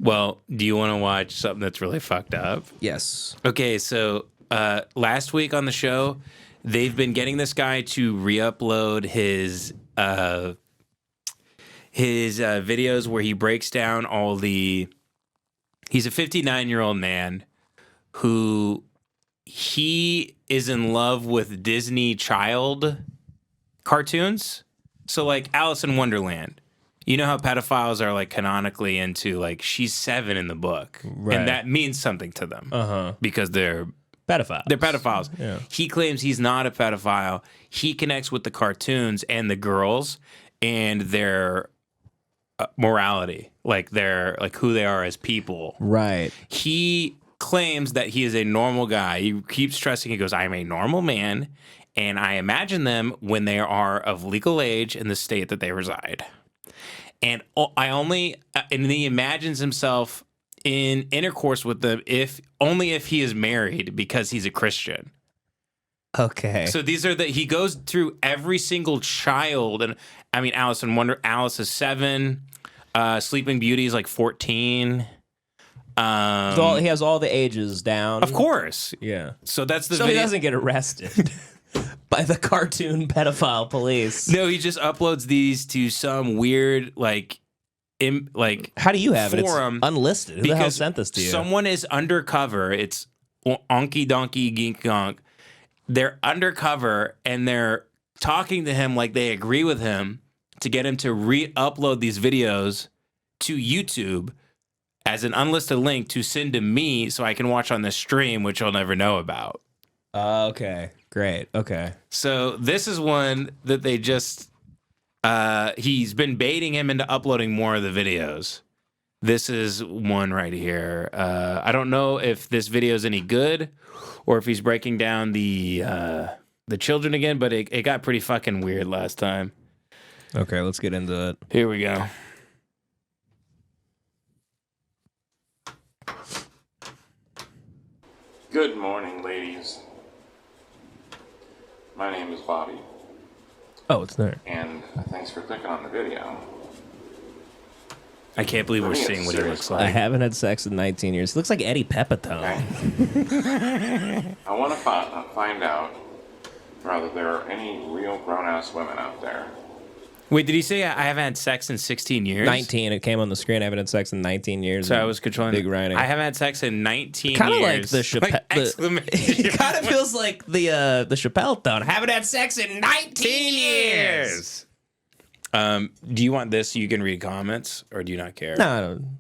Well, do you want to watch something that's really fucked up? Yes. Okay, so last week on the show, they've been getting this guy to re-upload his videos where he breaks down all the... He's a 59-year-old man who he is in love with Disney child cartoons. So like Alice in Wonderland. You know how pedophiles are like canonically into like she's 7 in the book. Right. And that means something to them. Because they're pedophiles. They're pedophiles. Yeah. He claims he's not a pedophile. He connects with the cartoons and the girls and their morality, like their like who they are as people. Right. He claims that he is a normal guy. He keeps stressing, he goes, I'm a normal man, and I imagine them when they are of legal age in the state that they reside. And he imagines himself in intercourse with them only if he is married because he's a Christian. Okay. So he goes through every single child, and I mean Alice is 7, Sleeping Beauty is like 14. So he has all the ages down. Of course. Yeah. So that's the So video. he doesn't get arrested by the cartoon pedophile police. No, he just uploads these to some weird how do you have forum. It's unlisted. Who the hell sent this to you? Someone is undercover. It's Onky Donkey Gink Gonk. They're undercover and they're talking to him like they agree with him to get him to re-upload these videos to YouTube as an unlisted link to send to me so I can watch on this stream, which I'll never know about. Okay. Great. Okay. So this is one that they just... he's been baiting him into uploading more of the videos. This is one right here. I don't know if this video is any good or if he's breaking down the children again, but it got pretty fucking weird last time. Okay, let's get into it. Here we go. Good morning, ladies. My name is Bobby. Oh, it's there. And thanks for clicking on the video. I can't believe we're seeing what he looks like. I haven't had sex in 19 years. He looks like Eddie Pepitone. Okay. I want to find out whether there are any real grown-ass women out there. Wait, did he say I haven't had sex in 16 years? 19. It came on the screen. I haven't had sex in 19 years. So I was controlling big writing. I haven't had sex in 19 Kinda years. like the Like exclamation. It kind of feels like the Chappelle tone. Haven't had sex in 19 years. Do you want this so you can read comments, or do you not care? No, I don't.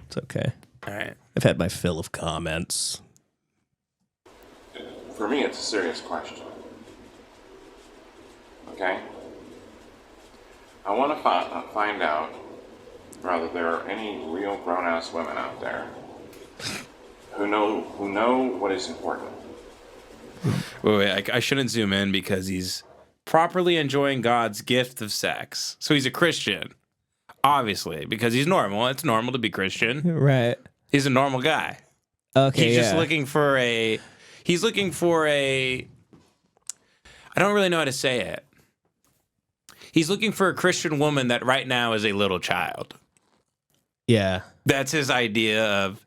It's okay. All right. I've had my fill of comments. For me, it's a serious question. Okay? I want to find out whether there are any real grown-ass women out there who know what is important. Wait, I shouldn't zoom in because he's properly enjoying God's gift of sex. So he's a Christian, obviously, because he's normal. It's normal to be Christian. Right. He's a normal guy. Okay, He's just looking for a... I don't really know how to say it. He's looking for a Christian woman that right now is a little child. Yeah. That's his idea of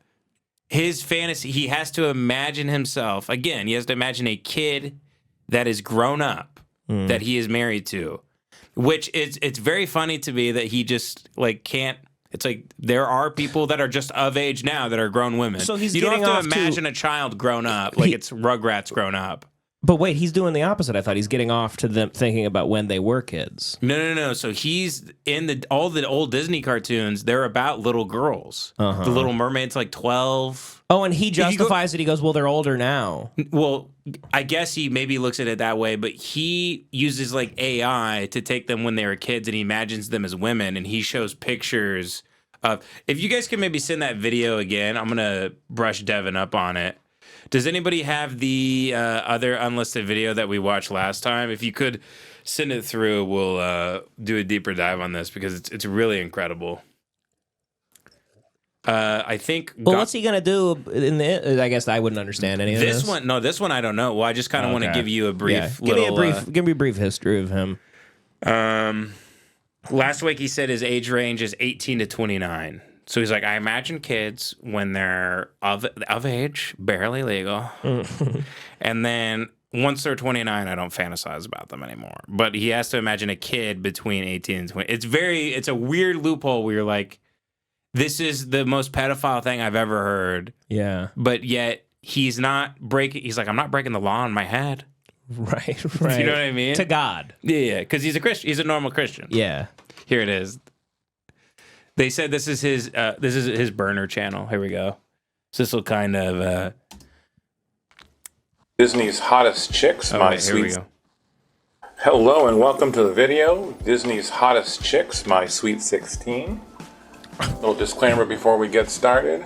his fantasy. He has to imagine himself. Again, he has to imagine a kid that is grown up, that he is married to, which it's very funny to me that he just like can't. It's like there are people that are just of age now that are grown women. So he's you don't getting have off to to- imagine a child grown up like it's Rugrats grown up. But wait, he's doing the opposite. I thought he's getting off to them thinking about when they were kids. No. So he's in all the old Disney cartoons. They're about little girls. The Little Mermaid's like 12. Oh, and he justifies it. He goes, well, they're older now. Well, I guess he maybe looks at it that way, but he uses like AI to take them when they were kids and he imagines them as women and he shows pictures of... If you guys can maybe send that video again, I'm going to brush Devin up on it. Does anybody have the other unlisted video that we watched last time? If you could send it through, we'll do a deeper dive on this because it's really incredible. I think. Well, what's he gonna do? I guess I wouldn't understand any of this. This one I don't know. Well, I just kind of want to give you a brief. Give me a brief history of him. Last week he said his age range is 18 to 29. So he's like, I imagine kids when they're of age, barely legal, and then once they're 29, I don't fantasize about them anymore. But he has to imagine a kid between 18 and 20. It's a weird loophole where you're like, this is the most pedophile thing I've ever heard. Yeah. But yet he's not breaking. He's like, I'm not breaking the law in my head. Right. You know what I mean? To God. Yeah. Because he's a Christian. He's a normal Christian. Yeah. Here it is. They said this is his burner channel. Here we go. So this will kind of. Disney's hottest chicks, my here we sweet. go. Hello and welcome to the video. Disney's hottest chicks, my sweet 16. Little disclaimer before we get started.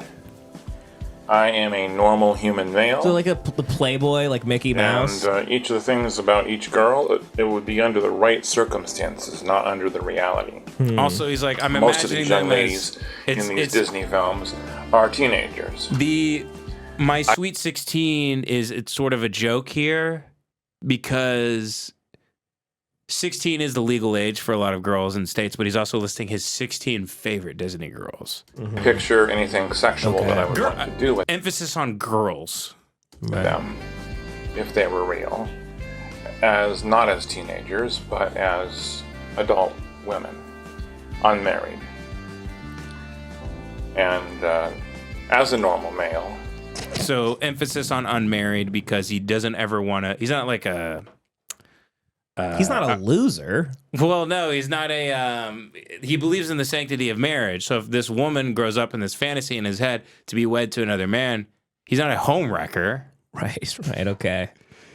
I am a normal human male. So like the Playboy, like Mickey Mouse. And each of the things about each girl, it would be under the right circumstances, not under the reality. Also, he's like, I'm Most of imagining these young them ladies as in these Disney films are teenagers. My Sweet 16 it's sort of a joke here because 16 is the legal age for a lot of girls in the States, but he's also listing his 16 favorite Disney girls. Picture anything sexual that I would want to do with Emphasis on girls. them, if they were real, as not as teenagers, but as adult women, unmarried. And as a normal male. So emphasis on unmarried because he doesn't ever want to. He's not like a. He's not a loser. Well, no, he's not a. He believes in the sanctity of marriage. So if this woman grows up in this fantasy in his head to be wed to another man, he's not a home wrecker. Right. Okay.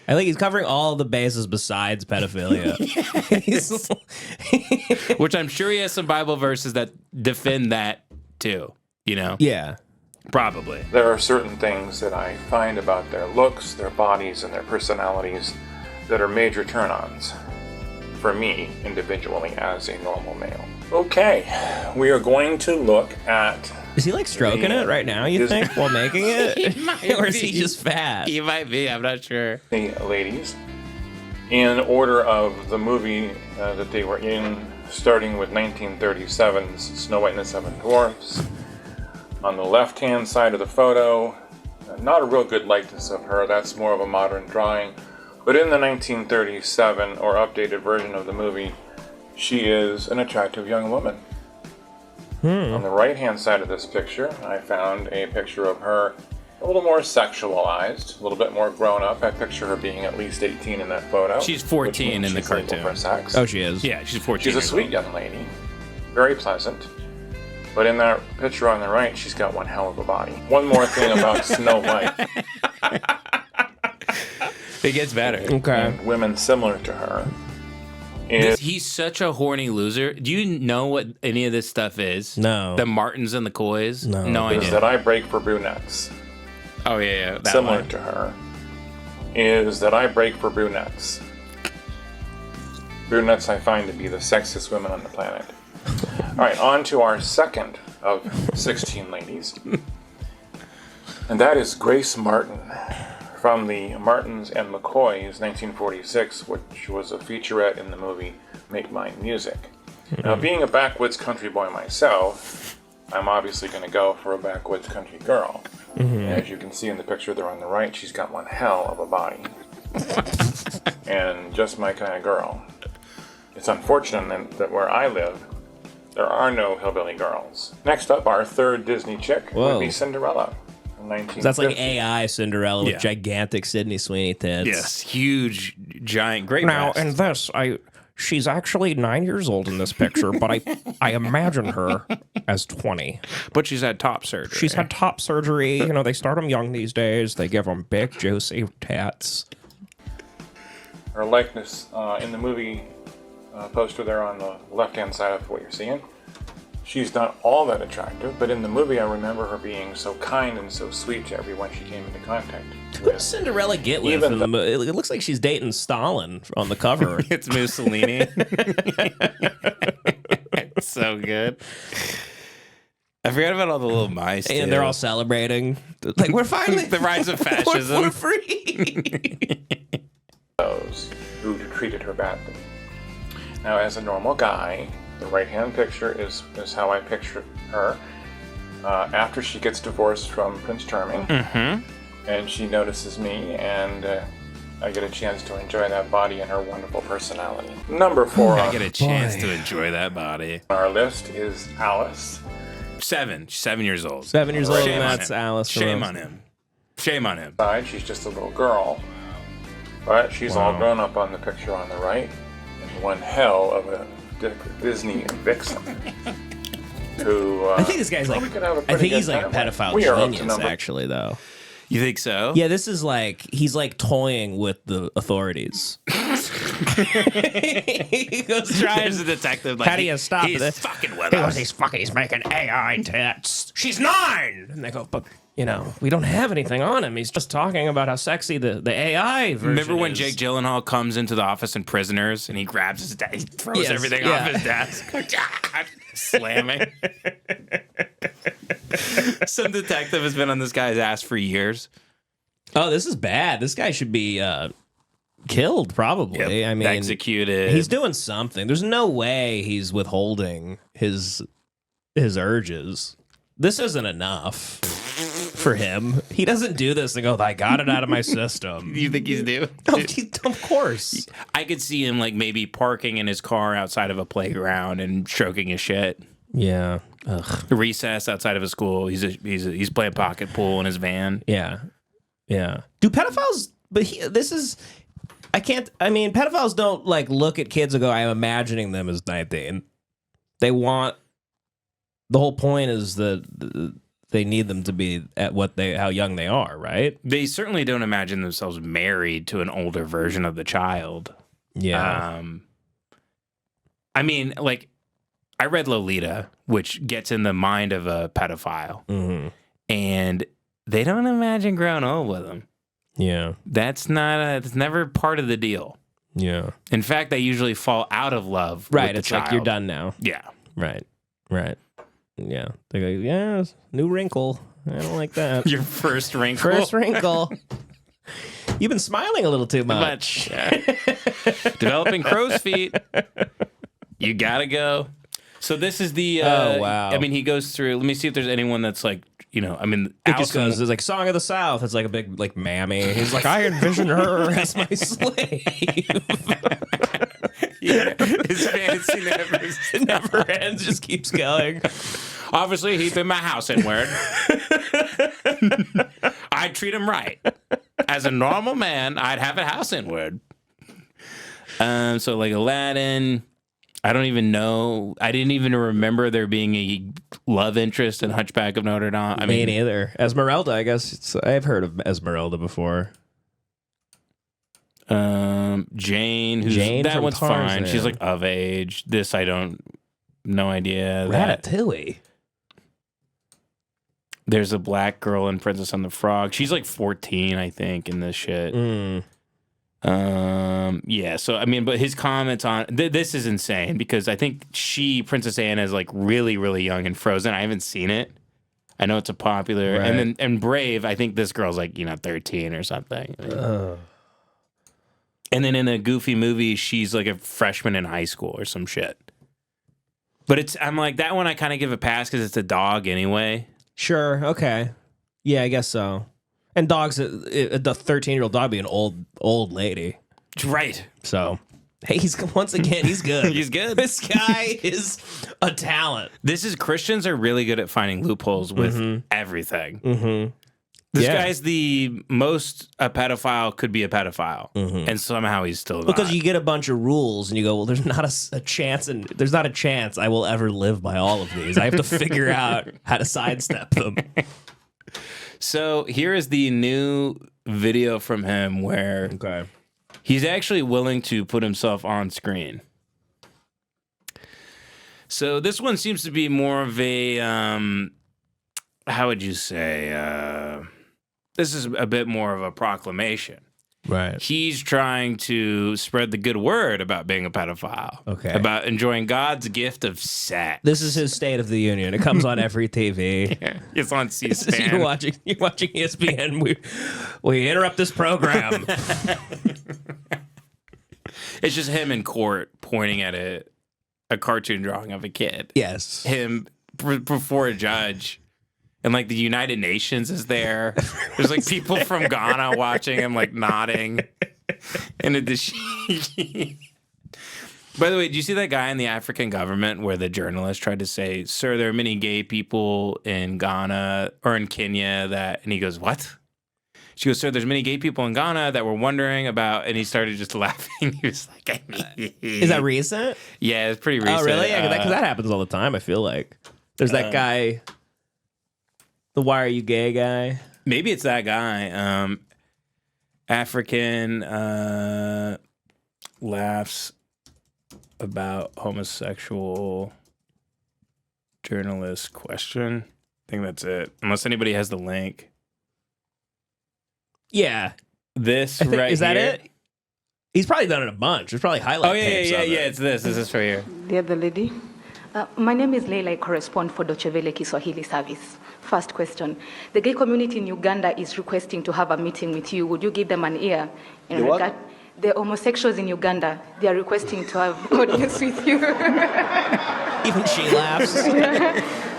I think he's covering all the bases besides pedophilia. Which I'm sure he has some Bible verses that defend that too. You know? Yeah. Probably. There are certain things that I find about their looks, their bodies, and their personalities that are major turn-ons for me individually as a normal male. Okay, we are going to look at... Is he like stroking it right now, you think, while making it? Or is he just fat? He might be, I'm not sure. The ladies in order of the movie that they were in, starting with 1937's Snow White and the Seven Dwarfs. On the left-hand side of the photo, not a real good likeness of her, that's more of a modern drawing. But in the 1937 or updated version of the movie, she is an attractive young woman. On the right-hand side of this picture, I found a picture of her a little more sexualized, a little bit more grown up. I picture her being at least 18 in that photo. She's 14 in the cartoon. For sex. Oh, she is? Yeah, she's 14. She's a sweet young lady, very pleasant. But in that picture on the right, she's got one hell of a body. One more thing about Snow White. It gets better. Okay. And women similar to her. Is He's such a horny loser. Do you know what any of this stuff is? No. The Martins and the Coys? No. No is idea. that I break for brunettes. Oh, yeah. That Similar one. to her is that I break for brunettes. Brunettes I find to be the sexiest women on the planet. All right, on to our second of 16 ladies. And that is Grace Martin from the Martins and McCoys 1946, which was a featurette in the movie Make Mine Music. Now, being a backwoods country boy myself, I'm obviously going to go for a backwoods country girl. And as you can see in the picture there on the right, she's got one hell of a body. And just my kind of girl. It's unfortunate that where I live, there are no hillbilly girls. Next up, our third Disney chick would be Cinderella. From 1950. That's like AI Cinderella with Yeah. gigantic Sydney Sweeney tits. Yes, huge, giant, great Now, breasts. in this, she's actually 9 years old in this picture, but I imagine her as 20. But she's had top surgery. She's had top surgery. You know, they start them young these days. They give them big, juicy tats. Her likeness in the movie poster there on the left-hand side of what you're seeing. She's not all that attractive, but in the movie I remember her being so kind and so sweet to everyone she came into contact Who with. does Cinderella get with? Even In the it looks like she's dating Stalin on the cover. It's Mussolini. It's so good. I forgot about all the little mice. And too. they're all celebrating. Like, we're finally... the rise of fascism. We're free. Those who treated her badly. Now, as a normal guy, the right-hand picture is how I picture her. after she gets divorced from Prince Charming. And she notices me, and I get a chance to enjoy that body and her wonderful personality. Number 4 I get a chance to enjoy that body. on our list is Alice. 7. She's 7 years old. 7 years old, Shame and on that's him. Alice. Shame on him. Shame on him. She's just a little girl, but she's all grown up on the picture on the right, and one hell of a Disney vixen. Who I think this guy's like, could have a I pretty think good he's like a time. pedophile We are up to genius, number- actually, though. You think so? Yeah, this is like, he's like toying with the authorities. He goes trying. There's a detective. Like, How do you stop he's this? fucking with us. He's making AI tits. She's 9. And they go, but, you know, we don't have anything on him. He's just talking about how sexy the AI version Remember when is. Jake Gyllenhaal comes into the office in Prisoners and he grabs his desk, he throws Yes, everything yeah. off his desk, slamming. Some detective has been on this guy's ass for years. Oh, this is bad. This guy should be killed, probably. I mean, executed. he's doing something. There's no way he's withholding his urges. This isn't enough for him. He doesn't do this and go, I got it out of my system. You think he's due? Of course. I could see him like maybe parking in his car outside of a playground and stroking his shit. Yeah. Ugh. Recess outside of a school. He's playing pocket pool in his van. Yeah. Yeah. Do pedophiles, but pedophiles don't like look at kids and go, I'm imagining them as 19. The whole point is that they need them to be at how young they are, right? They certainly don't imagine themselves married to an older version of the child. Yeah. I mean, like, I read Lolita, which gets in the mind of a pedophile, and they don't imagine growing old with them. Yeah. It's never part of the deal. Yeah. In fact, they usually fall out of love. Right. with the It's child. like you're done now. Yeah. Right. Yeah. They go, yeah, new wrinkle. I don't like that. Your first wrinkle. First wrinkle. You've been smiling a little too much. Much. Yeah. Developing crow's feet. You gotta go. So this is the. Oh, wow. I mean, he goes through. Let me see if there's anyone that's like, I mean, It just goes, there's like Song of the South. It's like a big like mammy. He's like, I envision her as my slave. Yeah, his fantasy It never ends, just keeps going. Obviously, he'd been my house inward. I'd treat him right. As a normal man, I'd have a house inward. So like Aladdin, I don't even know. I didn't even remember there being a love interest in Hunchback of Notre Dame. Me neither. Esmeralda, I guess. I've heard of Esmeralda before. Jane, Jane that from one's Tarzan. fine. She's like of age. This I don't, no idea. Ratatouille. There's a black girl in Princess and the Frog. She's like 14, I think, in this shit. Yeah. So I mean, but his comments on this is insane because I think Princess Anna, is like really, really young in Frozen. I haven't seen it. I know it's a popular, Right. and Brave. I think this girl's like 13 or something. And then in a Goofy movie, she's like a freshman in high school or some shit. But I'm like, that one I kind of give a pass because it's a dog anyway. Sure. Okay. Yeah, I guess so. And dogs, the 13-year-old dog be an old lady. Right. So, hey, he's good. He's good. This guy is a talent. Christians are really good at finding loopholes with everything. This guy's the most a pedophile could be a pedophile, and somehow he's still not. Because you get a bunch of rules and you go, well, there's not a chance, and there's not a chance I will ever live by all of these. I have to figure out how to sidestep them. So here is the new video from him where he's actually willing to put himself on screen. So this one seems to be more of a, how would you say? This is a bit more of a proclamation. Right. He's trying to spread the good word about being a pedophile. Okay. About enjoying God's gift of sex. This is his State of the Union. It comes on every TV. It's on C-SPAN. You're watching ESPN. We interrupt this program. It's just him in court pointing at a cartoon drawing of a kid. Yes. Him before a judge And like the United Nations is there. There's like people from Ghana watching him, like nodding. And by the way, did you see that guy in the African government where the journalist tried to say, "Sir, there are many gay people in Ghana or in Kenya that," and he goes, "What?" She goes, "Sir, there's many gay people in Ghana that were wondering about," and he started just laughing. He was like, Is that recent? Yeah, it's pretty recent. Oh, really? Yeah, because that happens all the time, I feel like. There's that guy, the "Why Are You Gay" guy. Maybe it's that guy. African laughs about homosexual journalist question. I think that's it. Unless anybody has the link. Yeah. This Is that here. it? He's probably done it a bunch. There's probably highlight tapes of it. It's this. This is right here. The other lady. My name is Leila. I correspond for Deutsche Welle Kiswahili service. First question. The gay community in Uganda is requesting to have a meeting with you. Would you give them an ear? In regard, the homosexuals in Uganda, they are requesting to have audience with you. Even she laughs.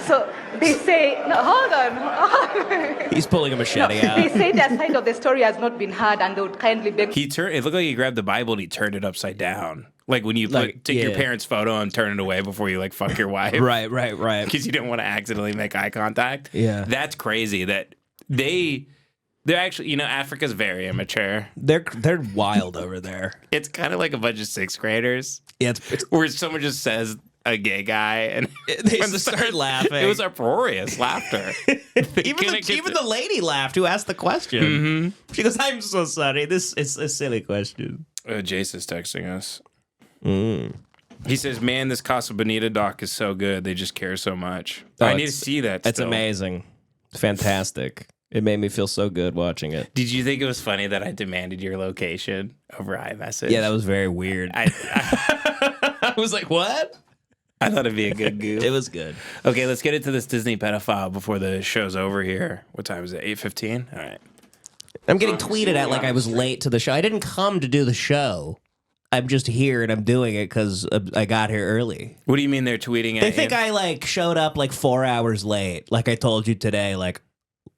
So they say, no, hold on. He's pulling a machete out. They say their side of the story has not been heard and they would kindly beg. It looked like he grabbed the Bible and he turned it upside down. Like when you take your parents' photo and turn it away before you like fuck your wife. Right. Because you didn't want to accidentally make eye contact. Yeah. That's crazy that they're actually, Africa's very immature. They're wild over there. It's kind of like a bunch of sixth graders. Yeah, where someone just says a gay guy and they just start laughing. It was uproarious laughter. even the lady laughed who asked the question. Mm-hmm. She goes, "I'm so sorry. This is a silly question." Jace is texting us. Mm. He says, "Man, this Casa Bonita doc is so good. They just care so much." Oh, I need to see that. It's amazing. Fantastic. It made me feel so good watching it. Did you think it was funny that I demanded your location over iMessage? Yeah, that was very weird. I was like, what? I thought it'd be a good goof. It was good. Okay, let's get into this Disney pedophile before the show's over here. What time is it? 8:15? All right. I'm getting tweeted at like I was late to the show. I didn't come to do the show. I'm just here and I'm doing it because I got here early. What do you mean they're tweeting at They think I like showed up like 4 hours late. Like I told you today, like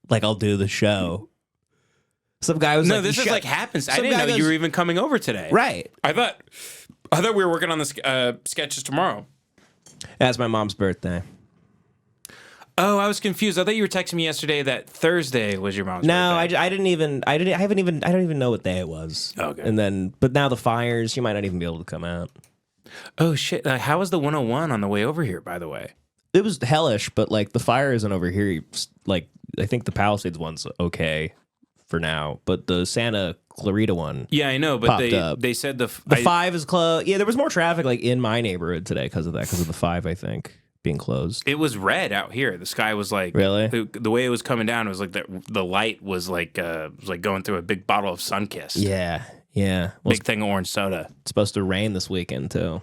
I'll do the show. Some guy was no, like, this is like happens. I didn't know you were even coming over today. Right. I thought we were working on the sketches tomorrow. That's my mom's birthday. Oh, I was confused. I thought you were texting me yesterday that Thursday was your mom's birthday. I don't even know what day it was. Okay. But now the fires, you might not even be able to come out. Oh shit! How was the 101 on the way over here? By the way, it was hellish, but like the fire isn't over here. Like I think the Palisades one's okay for now, but the Santa Clarita one, yeah, I know, but they said the 5 is closed. Yeah, there was more traffic like in my neighborhood today because of that, because of the 5, I think, being closed. It was red out here. The sky was like really the way it was coming down. It was like the light was like going through a big bottle of Sunkist. Yeah. Well, big thing of orange soda. It's supposed to rain this weekend too,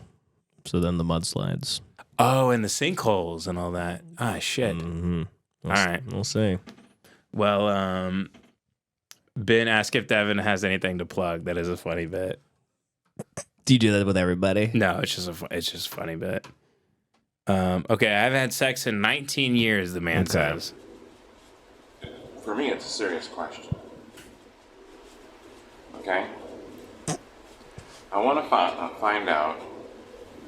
so then the mudslides. Oh, and the sinkholes and all that. Ah, shit. Mm-hmm. All right, we'll see. Well, Ben, ask if Devin has anything to plug. That is a funny bit. Do you do that with everybody? No, it's just a funny bit. Okay, I've had sex in 19 years, the man says. For me, it's a serious question. Okay? I want to find out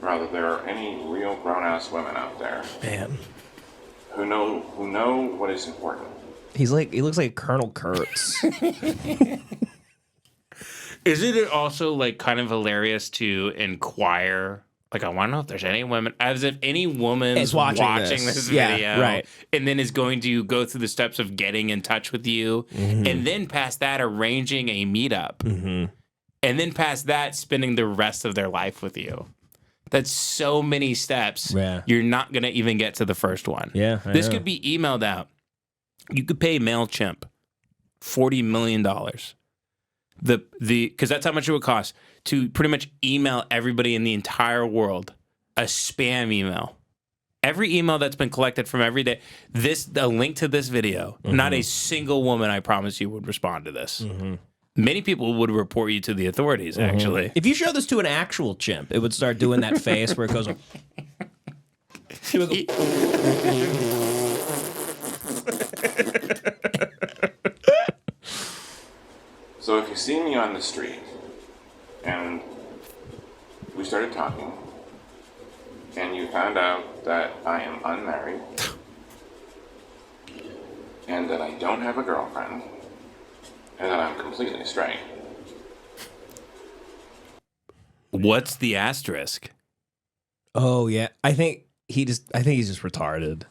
whether there are any real grown-ass women out there Man. who know what is important. He looks like Colonel Kurtz. Isn't it also like kind of hilarious to inquire? Like, I want to know if there's any women, as if any woman is watching this video, yeah, right, and then is going to go through the steps of getting in touch with you, and then past that, arranging a meetup, and then past that, spending the rest of their life with you. That's so many steps. Yeah. You're not going to even get to the first one. Yeah, this could be emailed out. You could pay MailChimp $40 million. Because that's how much it would cost to pretty much email everybody in the entire world a spam email. Every email that's been collected from every day, a link to this video, not a single woman, I promise you, would respond to this. Many people would report you to the authorities, actually. If you show this to an actual chimp, it would start doing that face where it goes like... So if you see me on the street and we started talking and you found out that I am unmarried and that I don't have a girlfriend and that I'm completely straight. What's the asterisk? Oh yeah, I think he's just retarded.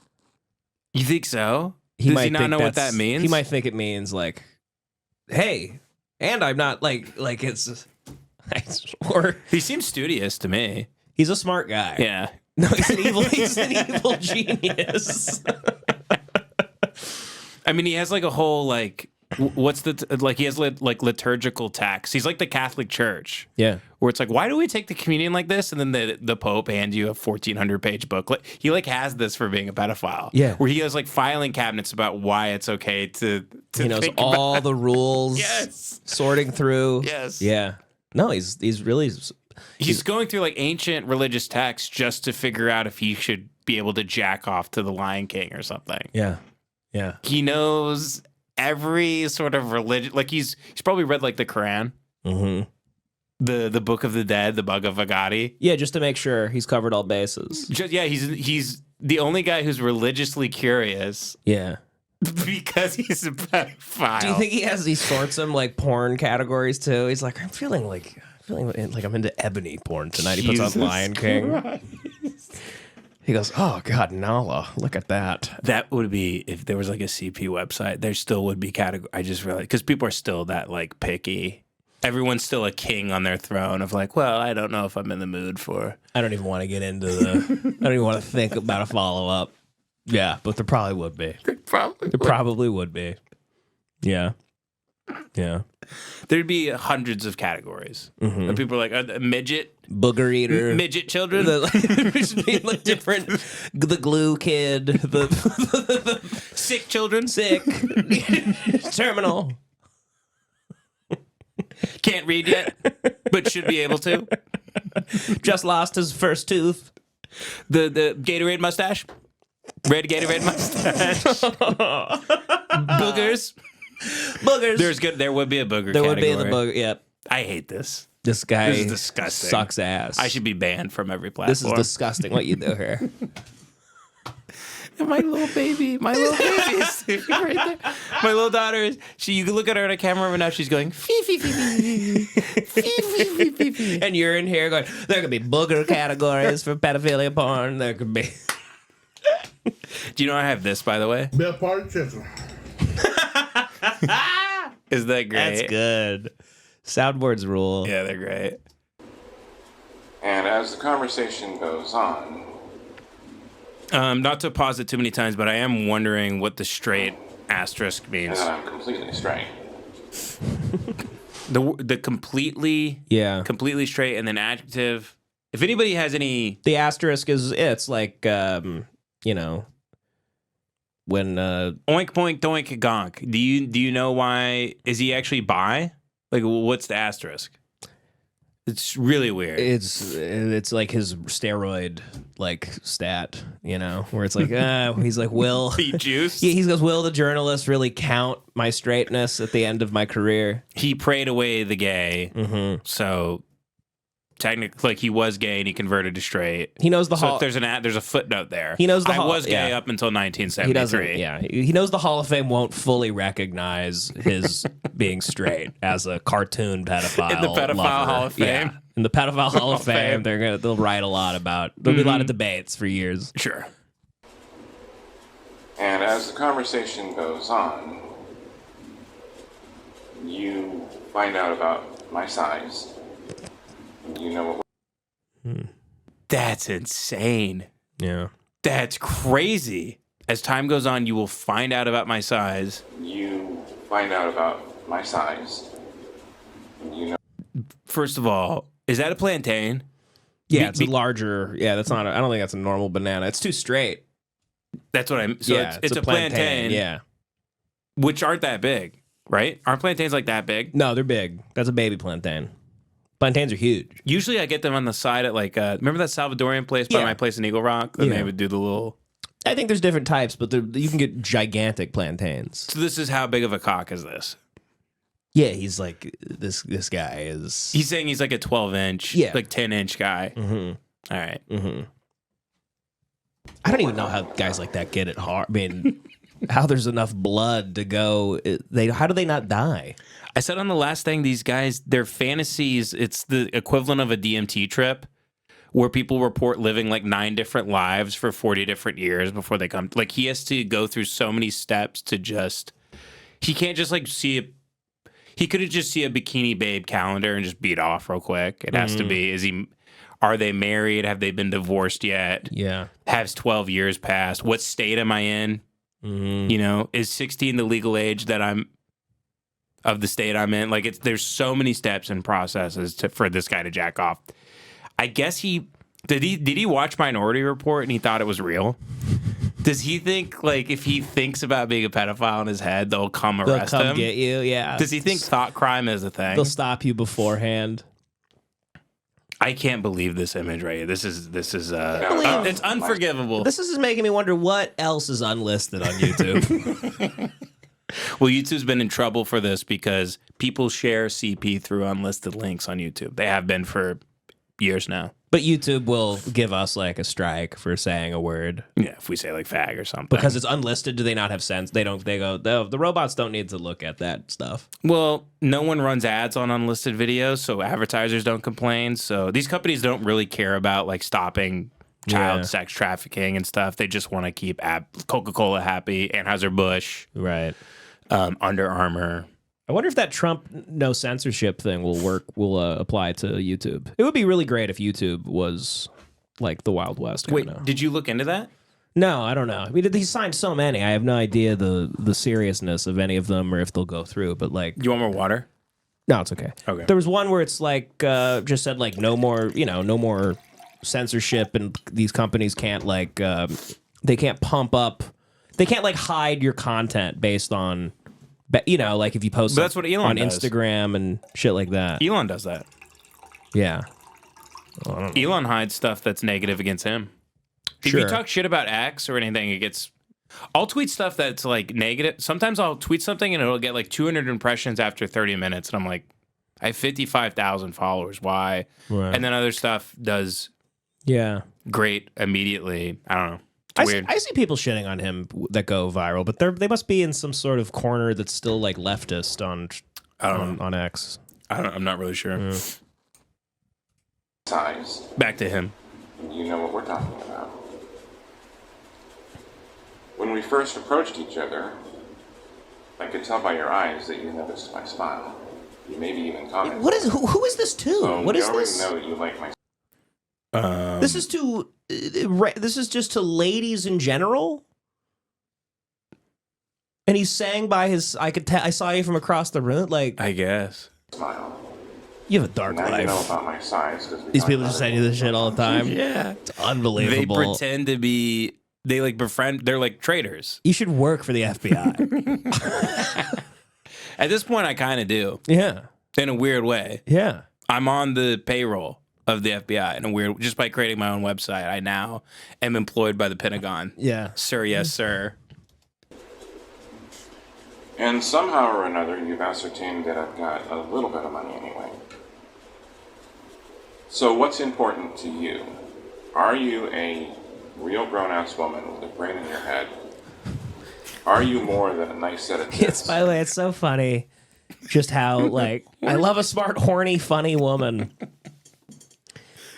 You think so? He Does might he not think know what that's- that means? He might think it means like, hey, and I'm not like it's, or He seems studious to me. he's a smart guy. Yeah. No, he's an evil genius. I mean, he has like a whole like, what's the like? He has like liturgical texts. He's like the Catholic Church, Yeah. where it's like, why do we take the communion like this? And then the Pope hands you a 1,400-page booklet. He like has this for being a pedophile. Yeah. where he has like filing cabinets about why it's okay to He knows think all about. the rules. Yes. Sorting through. Yes. Yeah. No, he's really. He's going through like ancient religious texts just to figure out if he should be able to jack off to the Lion King or something. Yeah. Yeah. He knows every sort of religion. Like he's probably read like the Quran, Mm-hmm. the Book of the Dead, the Bhagavad Gita. Yeah, just to make sure he's covered all bases. Yeah, he's the only guy who's religiously curious Yeah. because he's a pedophile. Do you think he sorts them like porn categories too? He's like, I'm feeling like I'm into ebony porn tonight. He puts Jesus on Lion King. He goes, oh God, Nala, look at that. that would be if there was like a CP website? There still would be category. I just realized because people are still that like picky. Everyone's still a king on their throne of like, well, I don't know if I'm in the mood for. I don't even want to get into the. I don't even want to think about a follow up. Yeah, but there probably would be. Probably. There probably would be. Yeah. Yeah. There'd be hundreds of categories. And people are like, midget, Booger eater. midget children. Just being like different. The glue kid. The Sick children. sick. Terminal. Can't read yet, but should be able to. Just lost his first tooth. The Gatorade mustache. Red Gatorade mustache. Boogers. Boogers. There would be a booger There category. would be the booger. Yep. I hate this. This guy This is disgusting. sucks ass. I should be banned from every platform. This is disgusting what you do here. My little baby is sitting right there. My little daughter is. You can look at her on a camera right now. She's going fee fee fee fee fee fee fee fee. And you're in here going, there could be booger categories for pedophilia porn. There could be. Do you know I have this, by the way? Best part of chicken. Is that great? That's good. Soundboards rule. Yeah, they're great. And as the conversation goes on, Not to pause it too many times, but I am wondering what the straight asterisk and means. that I'm completely straight. The completely completely straight and then adjective. If anybody has any, The asterisk it's like, you know, when oink poink doink gonk. Do you know why? Is he actually bi? Like, what's the asterisk? It's really weird. it's like his steroid like stat, you know, where it's like he's like, will He juiced. he goes, will the journalist really count my straightness at the end of my career? He prayed away the gay. Mm-hmm. So technically, like, he was gay and he converted to straight. He knows the So hall. there's there's a footnote there. He knows the I hall- was gay yeah. up until 1973. He doesn't. Yeah, he knows the Hall of Fame won't fully recognize his being straight as a cartoon pedophile. In the pedophile lover. Hall of Fame? Yeah. In the pedophile Hall of Fame. Fame, they'll write a lot about. There'll be a lot of debates for years. Sure. And as the conversation goes on, you find out about my size. You know what That's insane. Yeah. That's crazy. As time goes on, you will find out about my size. you find out about my size. You know First of all, is that a plantain? Yeah, it's a larger. Yeah, that's not. I don't think that's a normal banana. It's too straight. That's what I'm. So yeah, it's a plantain. Yeah. Which aren't that big, right? Aren't plantains like that big? No, they're big. That's a baby plantain. Plantains are huge. Usually, I get them on the side at like. Remember that Salvadorian place by Yeah. my place in Eagle Rock? Then Yeah. they would do the little. I think there's different types, but you can get gigantic plantains. So this is how big of a cock is this? Yeah, he's like this guy is. He's saying he's like a 12-inch, like 10-inch guy. Mm-hmm. All right. Mm-hmm. I don't even know how guys like that get it hard. I mean, how there's enough blood to go. How do they not die? I said on the last thing, these guys, their fantasies, it's the equivalent of a DMT trip where people report living like 9 different lives for 40 different years before they come. Like he has to go through so many steps to he can't just like he couldn't just see a Bikini Babe calendar and just beat off real quick. It has to be, are they married? Have they been divorced yet? Yeah. Has 12 years passed? What state am I in? You know, is 16 the legal age that I'm of the state I'm in? Like there's so many steps and processes for this guy to jack off. I guess did he watch Minority Report and he thought it was real? Does he think like if he thinks about being a pedophile in his head, they'll come arrest him? Get you, yeah. Does he think thought crime is a thing? They'll stop you beforehand. I can't believe this image right here. This is it's unforgivable. This is making me wonder what else is unlisted on YouTube. Well, YouTube's been in trouble for this because people share CP through unlisted links on YouTube. They have been for years now. But YouTube will give us like a strike for saying a word. Yeah, if we say like fag or something. Because it's unlisted, do they not have sense? They go, the robots don't need to look at that stuff. Well, no one runs ads on unlisted videos, so advertisers don't complain. So these companies don't really care about like stopping child sex trafficking and stuff. They just want to keep Coca-Cola happy, Anheuser-Busch, right? Under Armour. I wonder if that Trump no censorship thing will apply to YouTube. It would be really great if YouTube was like the Wild West. Wait, did you look into that? No, I don't know. I mean, he signed so many. I have no idea the seriousness of any of them or if they'll go through. But like, you want more water? No, it's okay. Okay. There was one where it's like just said like no more censorship, and these companies can't like they can't pump up, they can't like hide your content based on. Like if you post that's what Elon on does. Instagram and shit like that. Elon does that. Yeah. Elon hides stuff that's negative against him. If you talk shit about X or anything, I'll tweet stuff that's like negative. Sometimes I'll tweet something and it'll get like 200 impressions after 30 minutes. And I'm like, I have 55,000 followers. Why? Right. And then other stuff does great immediately. I don't know. Weird. I see people shitting on him that go viral, but they must be in some sort of corner that's still like leftist on X. I'm not really sure. Size. Back to him. You know what we're talking about. When we first approached each other, I could tell by your eyes that you noticed my smile. You maybe even commented. Who is this to? So what is already this? know that you like my. This is just to ladies in general. And he's saying by his, I saw you from across the room. Like, I guess. Smile. You have a dark Now life. you know about my size. These people just say this shit all the time. Yeah. It's unbelievable. They pretend to be, they like befriend, they're like traitors. You should work for the FBI. At this point, I kind of do. Yeah. In a weird way. Yeah. I'm on the payroll of the FBI in a weird, just by creating my own website. I now am employed by the Pentagon. Yeah. Sir, yes, sir. And somehow or another, you've ascertained that I've got a little bit of money anyway. So what's important to you? Are you a real grown-ass woman with a brain in your head? Are you more than a nice set of tits? By the way, it's so funny just how, like, I love a smart, horny, funny woman.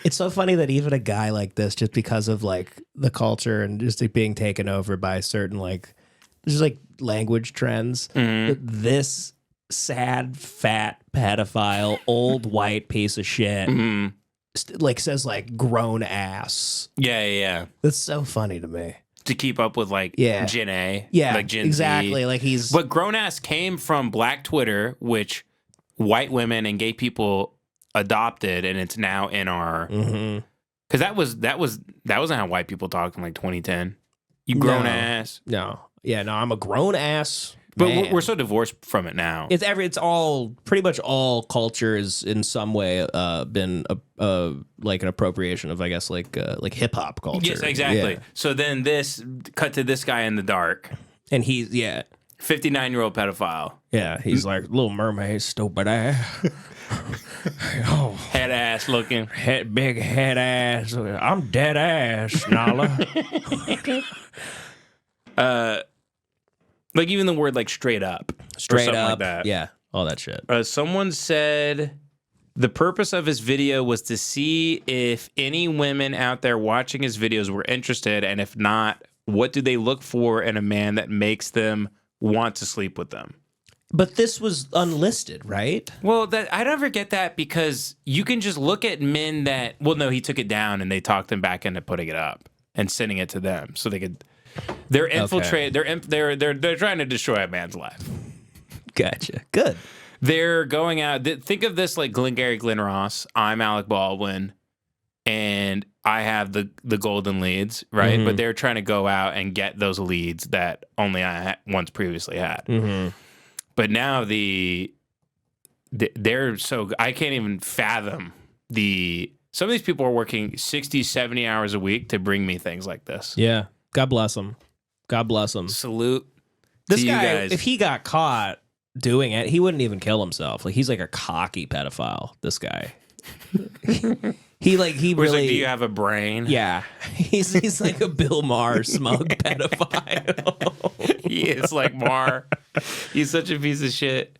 It's so funny that even a guy like this, just because of, like, the culture and just like, being taken over by certain, like, just, like, language trends, that this sad, fat, pedophile, old, white piece of shit, like, says, like, grown ass. Yeah. That's so funny to me. To keep up with, like, Gen A. Yeah, like Gen exactly. Z. Like, he's... But grown ass came from Black Twitter, which white women and gay people adopted, and it's now in our... Because that wasn't how white people talked in, like, 2010. You grown ass. No. Yeah, no, I'm a grown ass. But Man. we're so divorced from it now. It's all pretty much all culture is in some way been like an appropriation of, I guess, like hip hop culture. Yes, exactly. Yeah. So then this cut to this guy in the dark, And he's 59-year-old pedophile, he's like Little Mermaid, stupid ass. Oh, head ass looking. big head ass. I'm dead ass, Nala. Like even the word like straight up, or Straight something up, like that. yeah, all that shit. Someone said the purpose of his video was to see if any women out there watching his videos were interested, and if not, what do they look for in a man that makes them want to sleep with them? But this was unlisted, right? Well, I never get that because you can just look at men that. Well, no, he took it down and they talked him back into putting it up and sending it to them so they could. They're infiltrate. Okay. They're trying to destroy a man's life. Gotcha. Good. They're going out. Think of this like Glengarry Glen Ross. I'm Alec Baldwin, and I have the golden leads, right? But they're trying to go out and get those leads that only I once previously had. But now they're so I can't even fathom some of these people are working 60, 70 hours a week to bring me things like this. Yeah. God bless him. God bless him. Salute This to guy, you guys. if he got caught doing it, he wouldn't even kill himself. Like he's like a cocky pedophile. This guy. he Whereas, really. like, do you have a brain? Yeah, he's like a Bill Maher smug pedophile. He is like Mar. He's such a piece of shit.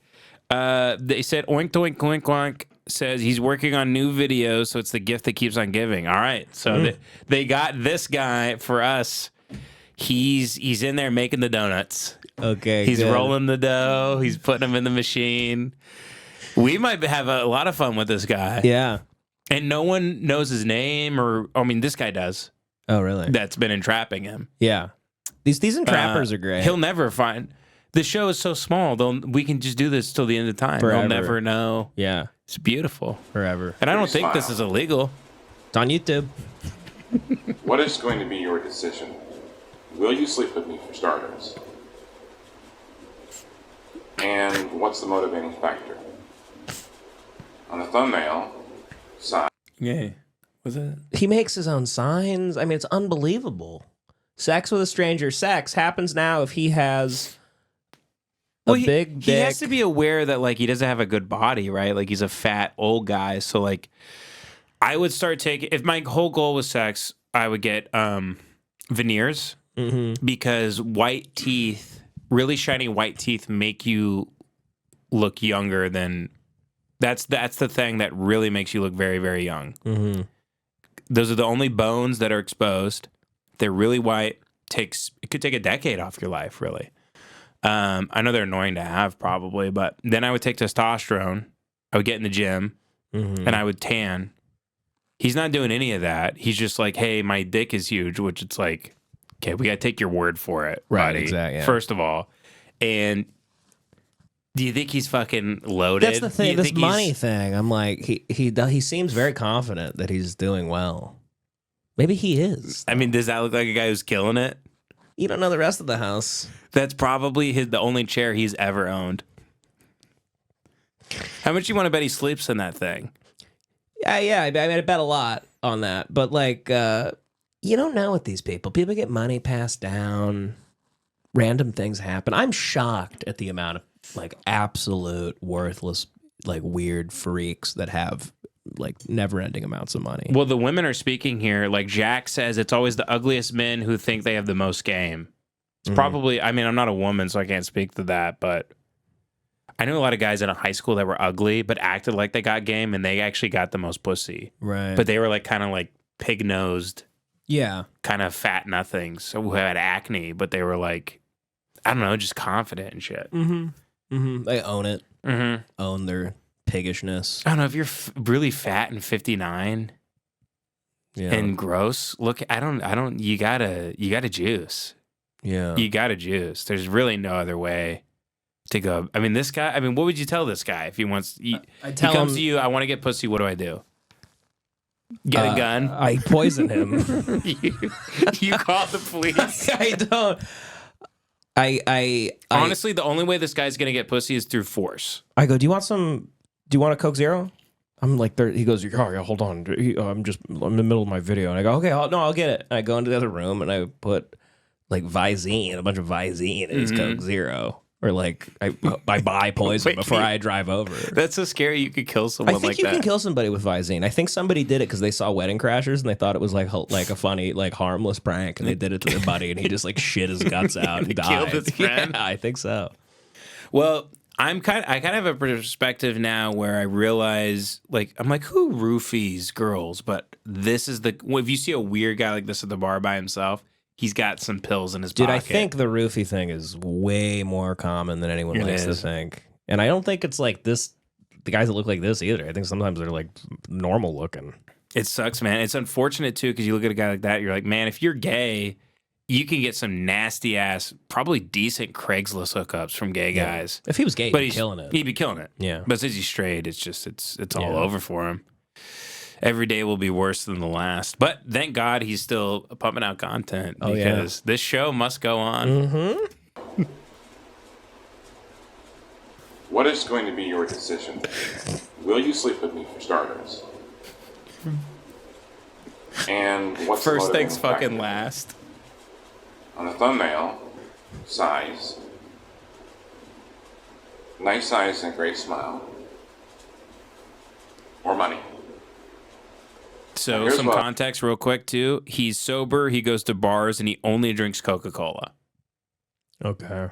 They said oink doink oink oink says he's working on new videos, so it's the gift that keeps on giving. All right, so they got this guy for us. He's in there making the donuts. Okay, He's good. rolling the dough. He's putting them in the machine. We might have a lot of fun with this guy. Yeah. And no one knows his name, this guy does. Oh, really? That's been entrapping him. Yeah. These entrappers are great. He'll never find. The show is so small. We can just do this till the end of time. Forever. They'll never know. Yeah. It's beautiful. Forever. And I don't think this is illegal. It's on YouTube. What is going to be your decision? Will you sleep with me for starters? And what's the motivating factor? On the thumbnail side. Yeah. Was it? He makes his own signs. I mean, it's unbelievable. Sex with a stranger. Sex happens now if he has a big dick. He has to be aware that like he doesn't have a good body, right? Like he's a fat old guy. So like I would start taking if my whole goal was sex, I would get veneers because white teeth, really shiny white teeth make you look younger than that's the thing that really makes you look very, very young. Those are the only bones that are exposed. They're really white. It could take a decade off your life, really. I know they're annoying to have probably, but then I would take testosterone. I would get in the gym and I would tan. He's not doing any of that. He's just like, hey, my dick is huge, which it's like, okay, we got to take your word for it, Right, buddy, exactly, yeah. first of all. And do you think he's fucking loaded? That's the Do thing. you This think money he's- thing. I'm like, he seems very confident that he's doing well. Maybe he is. I mean, does that look like a guy who's killing it? You don't know the rest of the house. That's probably the only chair he's ever owned. How much you want to bet he sleeps in that thing? Yeah. I mean, I bet a lot on that. But like, you don't know with these people. People get money passed down. Random things happen. I'm shocked at the amount of like absolute worthless, like weird freaks that have like never-ending amounts of money. Well, the women are speaking here. Like Jack says, it's always the ugliest men who think they have the most game. It's probably, I mean, I'm not a woman, so I can't speak to that, but I knew a lot of guys in a high school that were ugly, but acted like they got game, and they actually got the most pussy. Right. But they were like kind of like pig-nosed, yeah. kind of fat nothings who had acne, but they were like, I don't know, just confident and shit. They own it. Own their piggishness. I don't know, if you're really fat and 59 Yeah. and gross, look, you gotta juice. Yeah. You gotta juice. There's really no other way to go. I mean, this guy, what would you tell this guy if he wants, he tell comes him- to you, I want to get pussy, what do I do? Get a gun? I poison him. you call the police? I don't. I Honestly, the only way this guy's gonna get pussy is through force. I go, do you want a Coke Zero? I'm like, he goes, oh, yeah, hold on. I'm in the middle of my video. And I go, okay, I'll get it. And I go into the other room and I put like Visine, a bunch of Visine in his Coke Zero. Or like, I buy poison Wait, before I drive over. That's so scary. You could kill someone I think like you that. can kill somebody with Visine. I think somebody did it because they saw Wedding Crashers and they thought it was like a funny, like harmless prank. And they did it to their buddy and he just like shit his guts out and died. Killed his friend? Yeah, I think so. Well, I kind of have a perspective now where I realize, like, I'm like, who roofies girls? But this is if you see a weird guy like this at the bar by himself, he's got some pills in his pocket. Dude, I think the roofie thing is way more common than anyone likes to think. And I don't think it's like this, the guys that look like this either. I think sometimes they're like normal looking. It sucks, man. It's unfortunate too, because you look at a guy like that, you're like, man, if you're gay, you can get some nasty ass, probably decent Craigslist hookups from gay guys. If he was gay, But he'd be killing it. He'd be killing it. Yeah. But since he's straight, it's just it's all over for him. Every day will be worse than the last. But thank God he's still pumping out content because this show must go on. Mm-hmm. What is going to be your decision? Will you sleep with me for starters? And what's the First things motivating fucking factor? last. On the thumbnail, size, nice eyes and a great smile, or money. So Here's some what- context real quick too. He's sober, he goes to bars, and he only drinks Coca-Cola. Okay.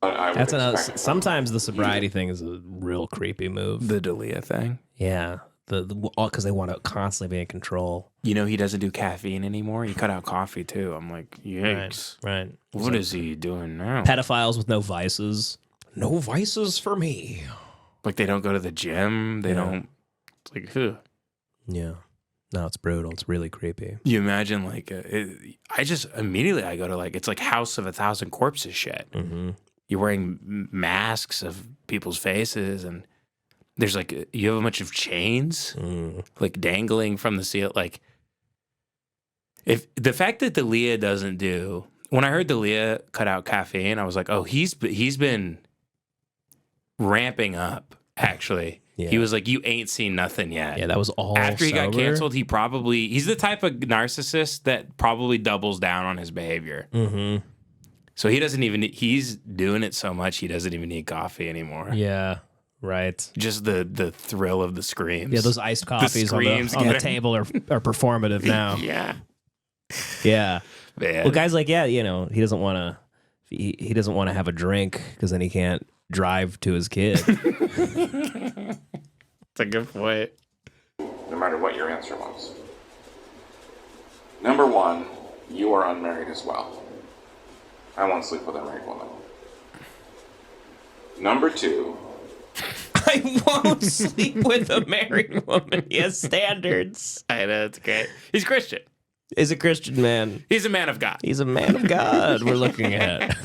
I would That's another. expect from Sometimes the sobriety thing is a real creepy move. The Dalia thing. Yeah. Because they want to constantly be in control. You know he doesn't do caffeine anymore. He cut out coffee too. I'm like, yikes. Right. What is he doing now? Pedophiles with no vices. No vices for me. Like they don't go to the gym. They don't. It's like, ugh. Yeah. No, it's brutal. It's really creepy. You imagine like I just immediately I go to like it's like House of a Thousand Corpses shit. Mm-hmm. You're wearing masks of people's faces and there's like you have a bunch of chains like dangling from the ceiling. Like if the fact that Dalia doesn't do when I heard Dalia cut out caffeine, I was like, oh, he's been ramping up. Actually, he was like, you ain't seen nothing yet. Yeah, that was all after he got sober? canceled. He's the type of narcissist that probably doubles down on his behavior. Mm-hmm. So he's doing it so much he doesn't even need coffee anymore. Yeah. Right. Just the thrill of the screams. Yeah, those iced coffees on the table are performative now. Yeah. Yeah. Man. Well, guys like, he doesn't want to he doesn't want to have a drink because then he can't drive to his kid. That's a good point. no matter what your answer was. Number one, you are unmarried as well. I won't sleep with a married woman. Number two, I won't sleep with a married woman. He has standards. I know, it's great. He's Christian. He's a Christian man. He's a man of God. He's a man of God we're looking at.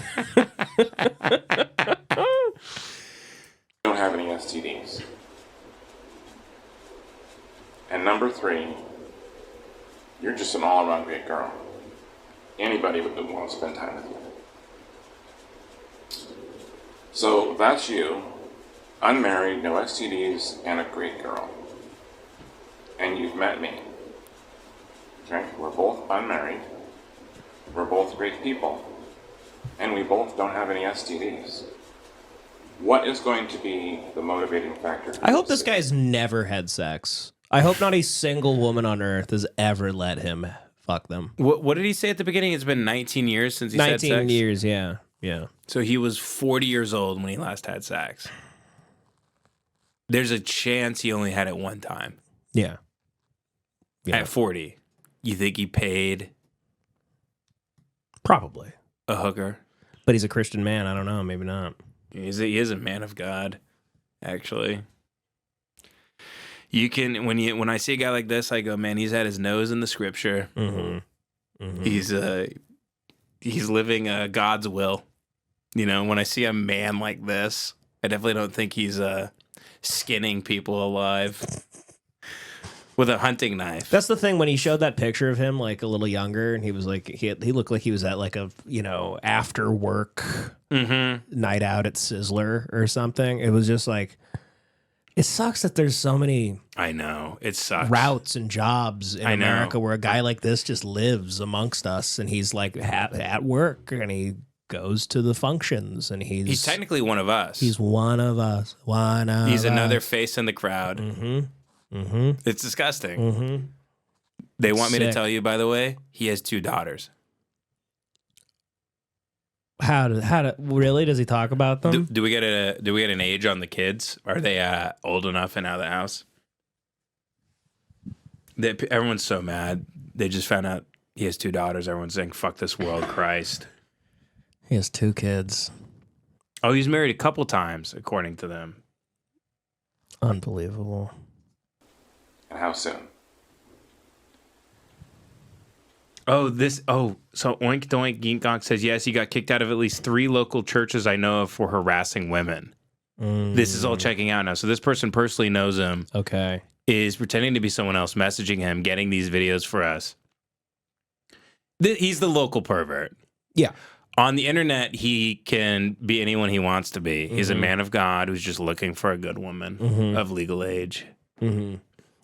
don't have any STDs. And number three, you're just an all-around great girl. Anybody would want to spend time with you. So that's you, unmarried, no STDs, and a great girl. And you've met me. Okay? We're both unmarried. We're both great people. And we both don't have any STDs. What is going to be the motivating factor? I hope this guy's never had sex. I hope not a single woman on earth has ever let him fuck them. What did he say at the beginning? It's been 19 years since he said sex? 19 years, yeah. Yeah. So he was 40 years old when he last had sex. There's a chance he only had it one time. Yeah. At 40. You think he paid Probably. a hooker? But he's a Christian man. I don't know. Maybe not. He is a man of God, actually. You can when I see a guy like this, I go, man, he's had his nose in the scripture. Mm-hmm. Mm-hmm. He's living God's will. You know, when I see a man like this, I definitely don't think he's skinning people alive. with a hunting knife. That's the thing when he showed that picture of him like a little younger, and he was like he looked like he was at like a after work night out at Sizzler or something. It was just like, it sucks that there's so many. I know, it sucks. Routes and jobs in America where a guy like this just lives amongst us, and he's like at work, and he goes to the functions, and he's technically one of us. He's one of us. He's another face in the crowd. It's disgusting. They want me to tell you, by the way, he has 2 daughters. How really does he talk about them? Do we get an age on the kids? Are they old enough and out of the house? Everyone's so mad. They just found out he has 2 daughters. Everyone's saying, "Fuck this world, Christ." He has 2 kids. Oh, he's married a couple times, according to them. Unbelievable. And how soon? So Oink Doink Geekgonk says, yes, he got kicked out of at least 3 local churches I know of for harassing women. This is all checking out now. So this person personally knows him. Okay. Is pretending to be someone else, messaging him, getting these videos for us. He's the local pervert. Yeah. On the internet, he can be anyone he wants to be. He's a man of God who's just looking for a good woman of legal age.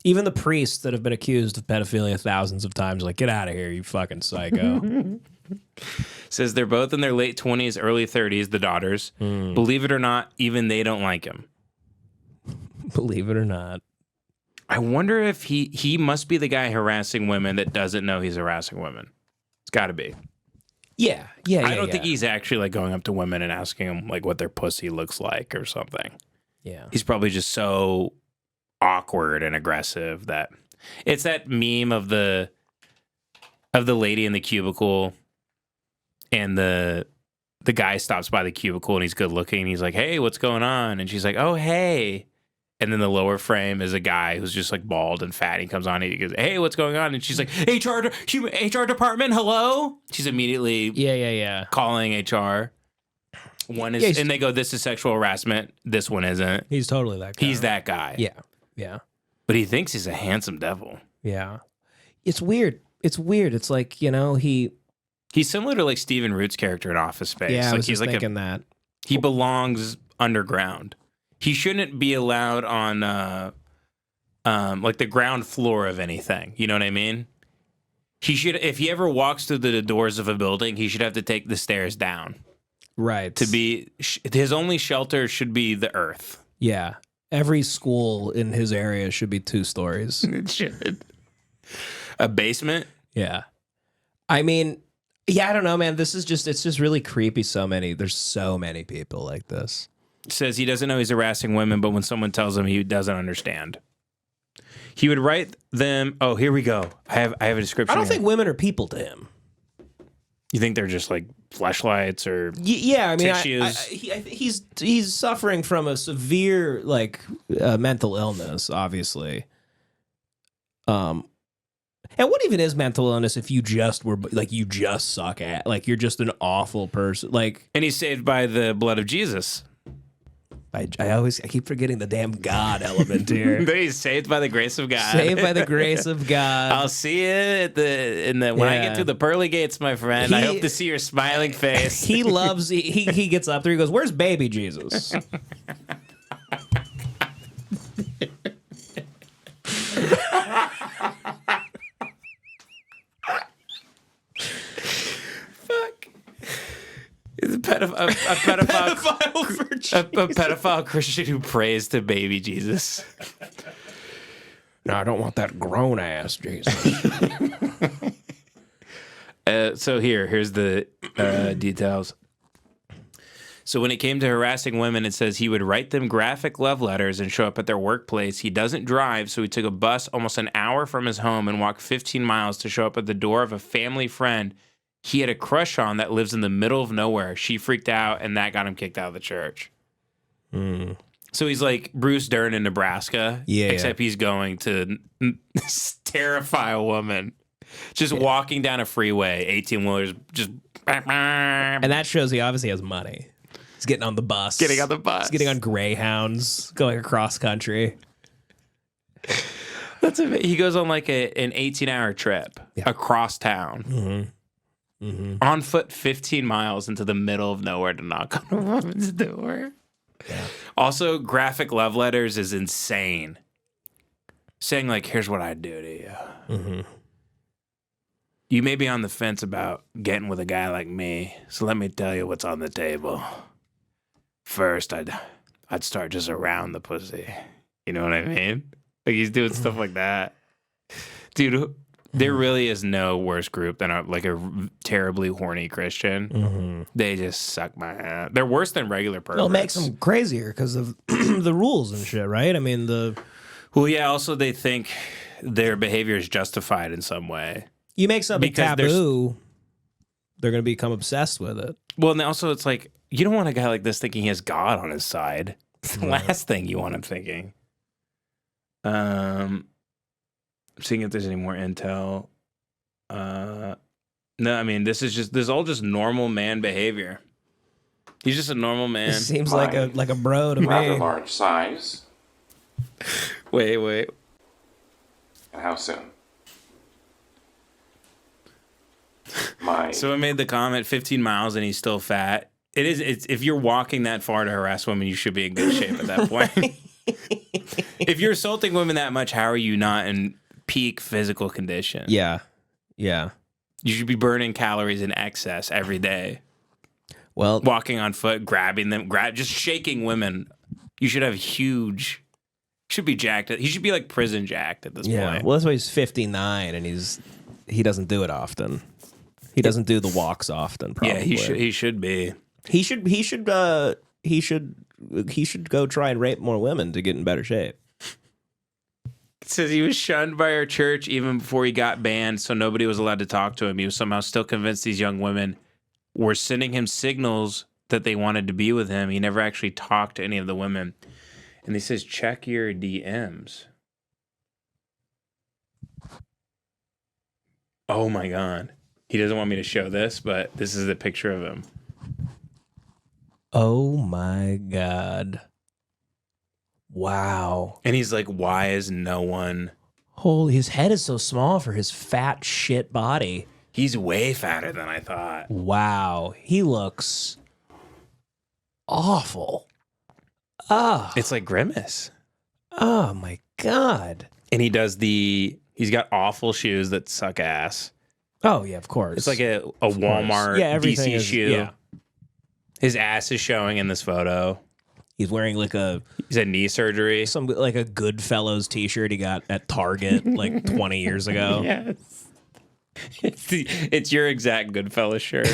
Even the priests that have been accused of pedophilia thousands of times, like, get out of here, you fucking psycho. Says they're both in their late 20s, early 30s, the daughters. Believe it or not, even they don't like him. Believe it or not. I wonder if he must be the guy harassing women that doesn't know he's harassing women. It's got to be. Yeah. I don't think he's actually like going up to women and asking them like what their pussy looks like or something. Yeah. He's probably just so awkward and aggressive that it's that meme of the lady in the cubicle and the guy stops by the cubicle and he's good looking and he's like, "Hey, what's going on?" And she's like, "Oh, hey." And then the lower frame is a guy who's just like bald and fat. He comes on and he goes, "Hey, what's going on?" And she's like, HR department, hello? She's immediately calling HR. One is, and they go, "This is sexual harassment. This one isn't." He's totally that guy. He's that guy. Yeah. But he thinks he's a handsome devil. Yeah. It's weird. It's like, he's similar to like Steven Root's character in Office Space. Yeah, like I was he's just like thinking that. He belongs underground. He shouldn't be allowed on like the ground floor of anything. You know what I mean? He should, if he ever walks through the doors of a building, he should have to take the stairs down. Right. To be his only shelter should be the earth. Yeah. Every school in his area should be 2 stories. It should. A basement? Yeah. I mean, I don't know, man. It's just really creepy. There's so many people like this. Says he doesn't know he's harassing women, but when someone tells him, he doesn't understand. He would write them. Oh, here we go. I have a description. I don't here. think women are people to him. You think they're just like fleshlights or yeah? I mean, tissues? he's suffering from a severe mental illness, obviously. And what even is mental illness if you just you just suck at, like, you're just an awful person, like? And he's saved by the blood of Jesus. I keep forgetting the damn God element here. He's saved by the grace of God. Saved by the grace of God. I'll see you at when I get through the pearly gates, my friend. I hope to see your smiling face. He loves. He gets up there. He goes, "Where's baby Jesus?" A pedophile Christian who prays to baby Jesus. No, I don't want that grown ass Jesus. So here's the details. So when it came to harassing women, it says he would write them graphic love letters and show up at their workplace. He doesn't drive, so he took a bus almost an hour from his home and walked 15 miles to show up at the door of a family friend he had a crush on that lives in the middle of nowhere. She freaked out, and that got him kicked out of the church. So he's like Bruce Dern in Nebraska, except he's going to terrify a woman. Just walking down a freeway, 18-wheelers, just... And that shows he obviously has money. He's getting on the bus. Getting on the bus. He's getting on Greyhounds, going across country. That's he goes on like an 18-hour trip across town. On foot 15 miles into the middle of nowhere to knock on a woman's door. Yeah. Also, graphic love letters is insane. Saying like, here's what I'd do to you. You may be on the fence about getting with a guy like me, so let me tell you what's on the table. First, I'd start just around the pussy. You know what I mean? Like he's doing stuff like that. Dude, there really is no worse group than a terribly horny Christian. They just suck my ass. They're worse than regular perverts. Well, it makes them crazier because of the rules and shit, right? I mean, Well, yeah, also they think their behavior is justified in some way. You make something taboo, they're going to become obsessed with it. Well, and also it's like, you don't want a guy like this thinking he has God on his side. It's the last thing you want him thinking. Seeing if there's any more intel. No, I mean this is all just normal man behavior. He's just a normal man. This seems like a bro to me. Rather large size. Wait. And how soon? So I made the comment 15 miles and he's still fat. It's if you're walking that far to harass women, you should be in good shape at that point. If you're assaulting women that much, how are you not in peak physical condition? Yeah. You should be burning calories in excess every day. Well, walking on foot, grabbing them, just shaking women. You should have huge. Should be jacked. He should be like prison jacked at this point. Well, that's why he's 59 and he doesn't do it often. He doesn't do the walks often. Probably. Yeah, he should be. He should go try and rape more women to get in better shape. It says he was shunned by our church even before he got banned, so nobody was allowed to talk to him. He was somehow still convinced these young women were sending him signals that they wanted to be with him. He never actually talked to any of the women. And he says, check your DMs. Oh my God. He doesn't want me to show this, but this is the picture of him. Oh my God. Wow. And he's like, why is no one... Holy, his head is so small for his fat shit body. He's way fatter than I thought. Wow. He looks awful. It's like Grimace. Oh my God. And he's got awful shoes that suck ass. Oh yeah, of course. It's like a Walmart DC shoe. Yeah. His ass is showing in this photo. He's wearing he's had knee surgery. Like a Goodfellas t-shirt he got at Target like 20 years ago. Yes. It's your exact Goodfellas shirt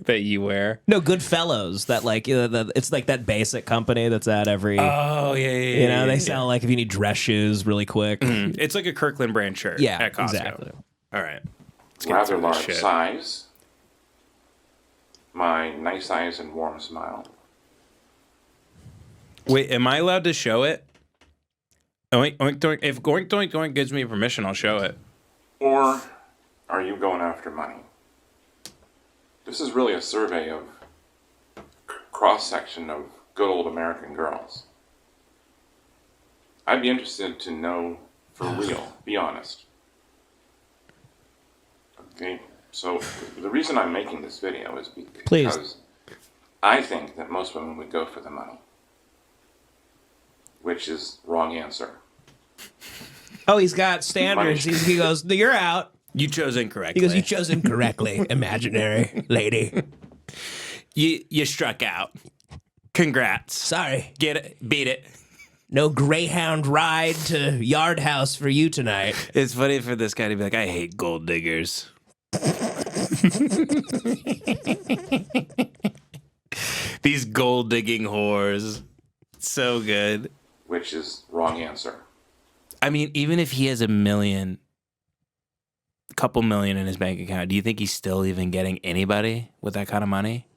that you wear. No, Goodfellas. That it's like that basic company that's at every. Oh yeah. They sell like if you need dress shoes really quick. Mm-hmm. It's like a Kirkland brand shirt. Yeah, at Costco. exactly. All right. Rather large size. My nice eyes and warm smile. Wait, am I allowed to show it? Oink, oink, doink. If Oink, doink, doink gives me permission, I'll show it. Or are you going after money? This is really a survey of cross-section of good old American girls. I'd be interested to know for real, be honest. Okay, so the reason I'm making this video is because I think that most women would go for the money. Which is wrong answer. Oh, he's got standards. He goes, you're out. You chose incorrectly. He goes, you chose incorrectly, imaginary lady. You struck out. Congrats. Sorry. Get it. Beat it. No Greyhound ride to Yard House for you tonight. It's funny for this guy to be like, I hate gold diggers. These gold digging whores. So good. Which is wrong answer. I mean, even if he has a couple million in his bank account, do you think he's still even getting anybody with that kind of money?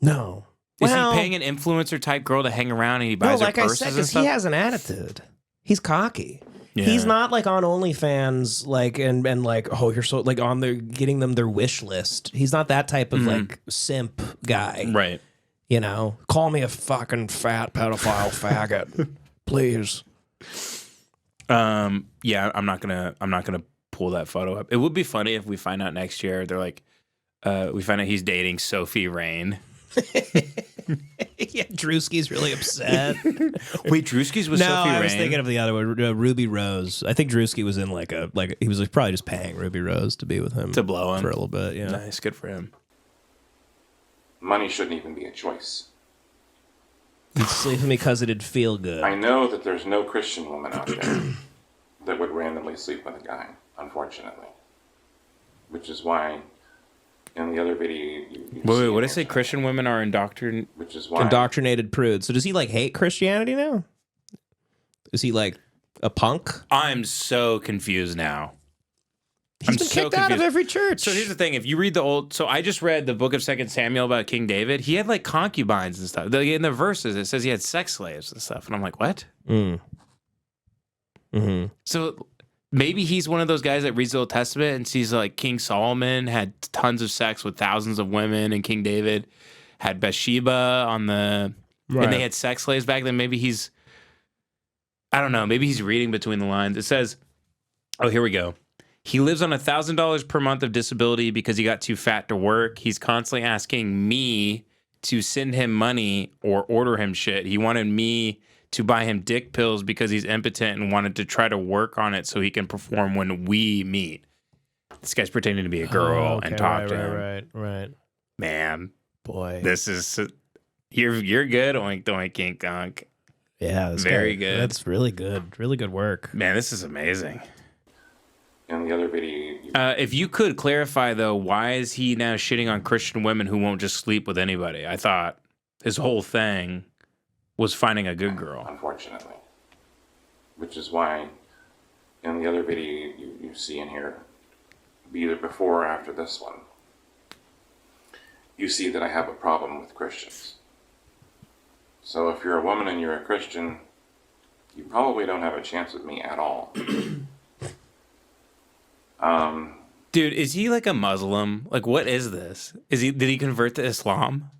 No. Is he paying an influencer type girl to hang around and he buys her purses and stuff? He has an attitude. He's cocky. Yeah. He's not like on OnlyFans, like and like, oh, you're so like on their getting them their wish list. He's not that type of like simp guy. Right. You know, call me a fucking fat pedophile faggot, please. Yeah, I'm not gonna pull that photo up. It would be funny if we find out next year they're like, we find out he's dating Sophie Rain. Yeah, Drewski's really upset. Wait, Drewski's was No, Sophie Rain? I was thinking of the other one, Ruby Rose. I think Drewski was in he was probably just paying Ruby Rose to be with him To blow him for a little bit. Yeah, Nice, good for him. Money shouldn't even be a choice. he'd sleep with me because it'd feel good. I know that there's no Christian woman out there that would randomly sleep with a guy, unfortunately. Which is why in the other video you Wait, what did I say? Christian women are indoctrinated. Which is why Indoctrinated prude. So does he like hate Christianity now? Is he like a punk? I'm so confused now. He's been kicked out of every church. So here's the thing: if you read the old, so I just read the book of 2 Samuel about King David. He had like concubines and stuff. In the verses, it says he had sex slaves and stuff, and I'm like, what? So maybe he's one of those guys that reads the Old Testament and sees like King Solomon had tons of sex with thousands of women, and King David had Bathsheba on the, and they had sex slaves back then. Maybe he's, I don't know. Maybe he's reading between the lines. It says, oh, here we go. He lives on $1,000 per month of disability because he got too fat to work. He's constantly asking me to send him money or order him shit. He wanted me to buy him dick pills because he's impotent and wanted to try to work on it so he can perform when we meet. This guy's pretending to be a girl and talk to him. Right. Man, Boy. this is, you're good, oink doink kink conk. Yeah, Very good. That's really good. Really good work. Man, this is amazing. in the other video. If you could clarify, though, why is he now shitting on Christian women who won't just sleep with anybody? I thought his whole thing was finding a good girl. Unfortunately. Which is why in the other video you see in here, either before or after this one, you see that I have a problem with Christians. So if you're a woman and you're a Christian, you probably don't have a chance with me at all. Dude, is he like a Muslim? Like, what is this? Did he convert to Islam?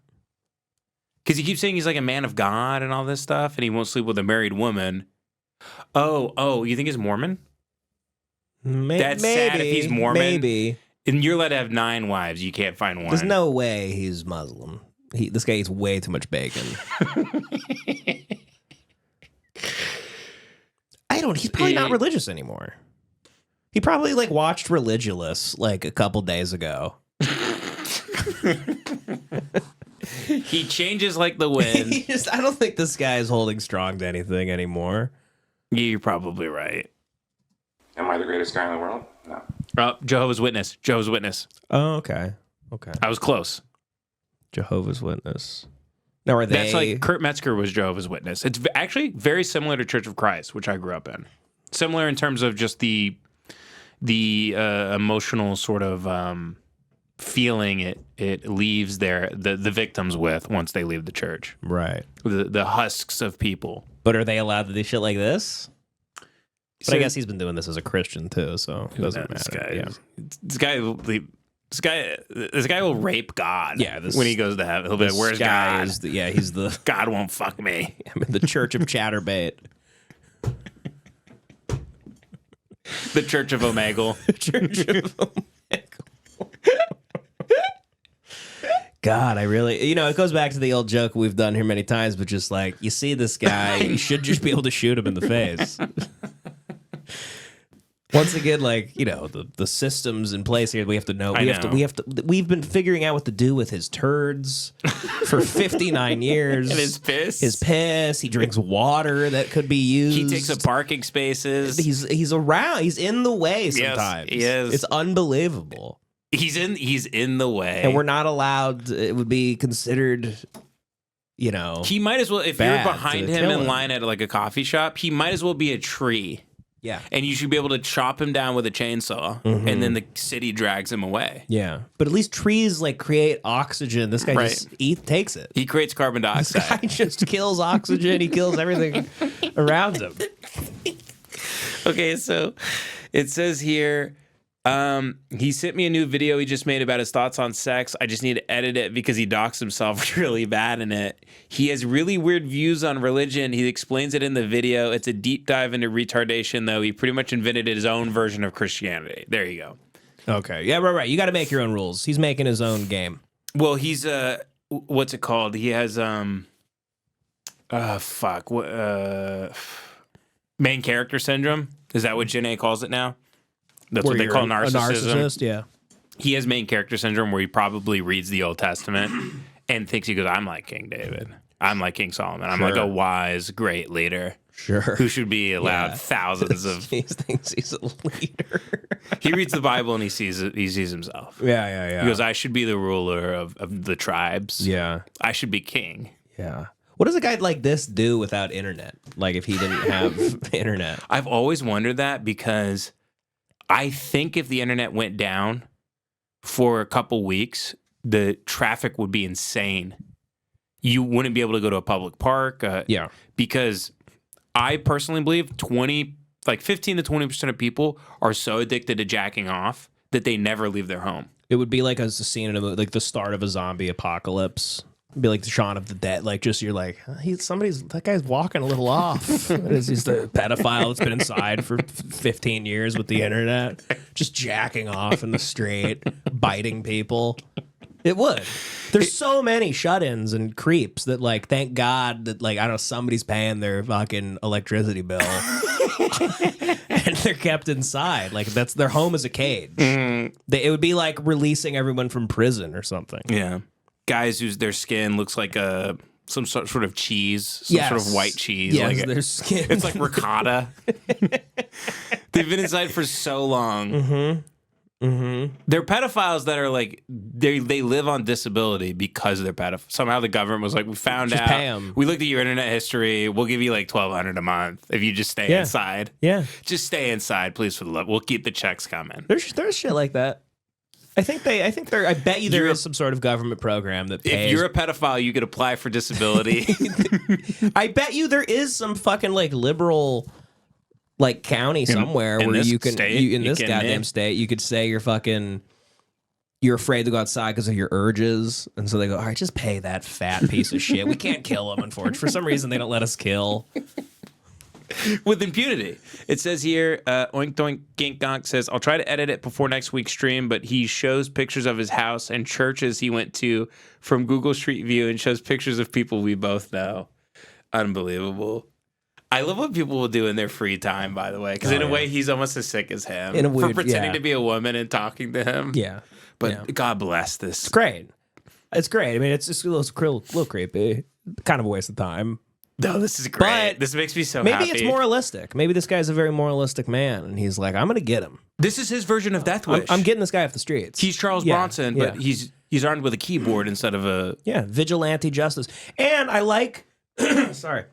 Because he keeps saying he's like a man of God and all this stuff, and he won't sleep with a married woman. Oh, you think he's Mormon? That's sad if he's Mormon. Maybe. And you're allowed to have 9 wives. You can't find one. There's no way he's Muslim. This guy eats way too much bacon. He's probably not religious anymore. He probably watched Religulous a couple days ago. He changes like the wind. I don't think this guy is holding strong to anything anymore. Yeah, you're probably right. Am I the greatest guy in the world? No. Oh, Jehovah's Witness. Jehovah's Witness. Oh, okay. I was close. Jehovah's Witness. Now, are they... That's like Kurt Metzger was Jehovah's Witness. It's actually very similar to Church of Christ, which I grew up in. Similar in terms of just the emotional sort of feeling it leaves the victims with once they leave the church. Right. The husks of people. But are they allowed to do shit like this? But So- I guess he's been doing this as a Christian too, so it doesn't matter. This guy will rape God. Yeah, when he goes to heaven, he'll be like, "Where's God?" He's the God won't fuck me. I'm in the Church of Chatterbait. The Church of Omegle. Church of Omegle. God, I really, it goes back to the old joke we've done here many times, but just you see this guy, you should just be able to shoot him in the face. Once again, the systems in place here, we have to know. We've been figuring out what to do with his turds for 59 years. And his piss. His piss. He drinks water that could be used. He takes up parking spaces. He's around. He's in the way sometimes. Yes, he is. It's unbelievable. He's in the way. And we're not allowed, it would be considered, He might as well, if you're bad behind to him kill in him. line at a coffee shop, he might as well be a tree. Yeah. And you should be able to chop him down with a chainsaw, and then the city drags him away. Yeah. But at least trees create oxygen. This guy just takes it. He creates carbon This dioxide. guy just kills oxygen. He kills everything around him. Okay, so it says here, He sent me a new video he just made about his thoughts on sex. I just need to edit it because he docks himself really bad in it. He has really weird views on religion. He explains it in the video. It's a deep dive into retardation, though. He pretty much invented his own version of Christianity. There you go. Okay. Yeah, right. You got to make your own rules. He's making his own game. Well, he's what's it called? He has main character syndrome. Is that what Janae calls it now? That's what they call narcissism. A narcissist, yeah. He has main character syndrome where he probably reads the Old Testament and thinks he goes, I'm like King David. I'm like King Solomon. I'm like a wise, great leader. Sure. Who should be allowed thousands of... He thinks he's a leader. He reads the Bible and he sees himself. Yeah. He goes, I should be the ruler of the tribes. Yeah. I should be king. Yeah. What does a guy like this do without internet? Like if he didn't have internet? I've always wondered that because... I think if the internet went down for a couple weeks, the traffic would be insane. You wouldn't be able to go to a public park. Because I personally believe 15 to 20% of people are so addicted to jacking off that they never leave their home. It would be like a scene in a movie, like the start of a zombie apocalypse. It'd be like the Shaun of the Dead. Like just you're like, that guy's walking a little off. He's the pedophile that's been inside for 15 years with the internet, just jacking off in the street, biting people. It would. There's so many shut-ins and creeps that, like, thank God that, like, I don't know, somebody's paying their fucking electricity bill. And they're kept inside. Like, that's their home is a cage. It would be like releasing everyone from prison or something. Yeah. Guys whose their skin looks like some sort of cheese, sort of white cheese. Yes, like their skin. It's like ricotta. They've been inside for so long. They're pedophiles that are like they live on disability because they're pedophiles. Somehow the government was like, we found out. Pay 'em. We looked at your internet history. We'll give you like $1,200 a month if you just stay inside. Yeah, just stay inside, please, for the love. We'll keep the checks coming. There's shit like that. I bet you there is some sort of government program that pays. If you're a pedophile, you could apply for disability. I bet you there is some fucking like liberal like county somewhere where you can in this goddamn state you could say you're afraid to go outside because of your urges, and so they go, all right, just pay that fat piece of shit. We can't kill him, unfortunately. For some reason, they don't let us kill. With impunity. It says here, Oink Doink Gink Gonk says, I'll try to edit it before next week's stream, but he shows pictures of his house and churches he went to from Google Street View and shows pictures of people we both know. Unbelievable. I love what people will do in their free time, by the way, because in a way, he's almost as sick as him in a weird, for pretending to be a woman and talking to him. Yeah. But God bless this. It's great. It's great. I mean, it's just a little creepy. Kind of a waste of time. No, this is great. But this makes me so happy. Maybe it's moralistic. Maybe this guy's a very moralistic man, and he's like, I'm going to get him. This is his version of Death Wish. I'm getting this guy off the streets. He's Charles Bronson, but he's armed with a keyboard instead of a... Yeah, vigilante justice. And I like... sorry.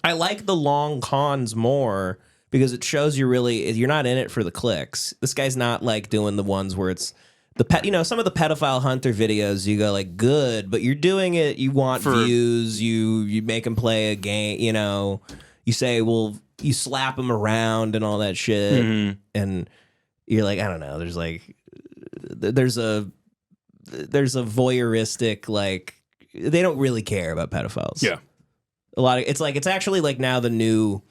I like the long cons more because it shows you're not in it for the clicks. This guy's not like doing the ones where it's... some of the pedophile hunter videos, you go like, good, but you're doing it, you want views, you make him play a game, you say, well, you slap him around and all that shit, and you're like, I don't know, there's a voyeuristic, like, they don't really care about pedophiles. Yeah. It's actually like now the new,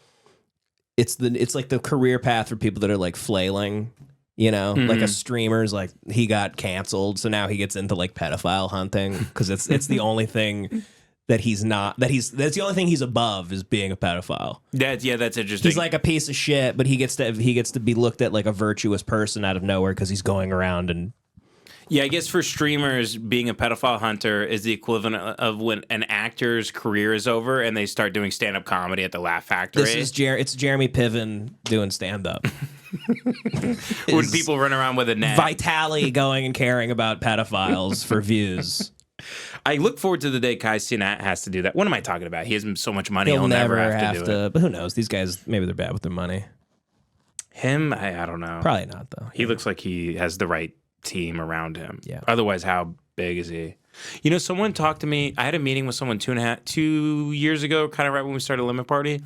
it's like the career path for people that are like flailing. Like a streamer's like he got canceled, so now he gets into like pedophile hunting because it's the only thing that he's not that's the only thing he's above is being a pedophile. That's interesting. He's like a piece of shit, but he gets to be looked at like a virtuous person out of nowhere because he's going around and. Yeah, I guess for streamers, being a pedophile hunter is the equivalent of when an actor's career is over and they start doing stand-up comedy at the Laugh Factory. This is it's Jeremy Piven doing stand-up. When people run around with a net. Vitali going and caring about pedophiles for views. I look forward to the day Kai Cenat has to do that. What am I talking about? He has so much money, he'll never have to do it. But who knows? These guys, maybe they're bad with their money. Him, I don't know. Probably not, though. He looks like he has the right team around him. Yeah. Otherwise, how big is he? Someone talked to me. I had a meeting with someone 2 years ago, kind of right when we started Lemonparty,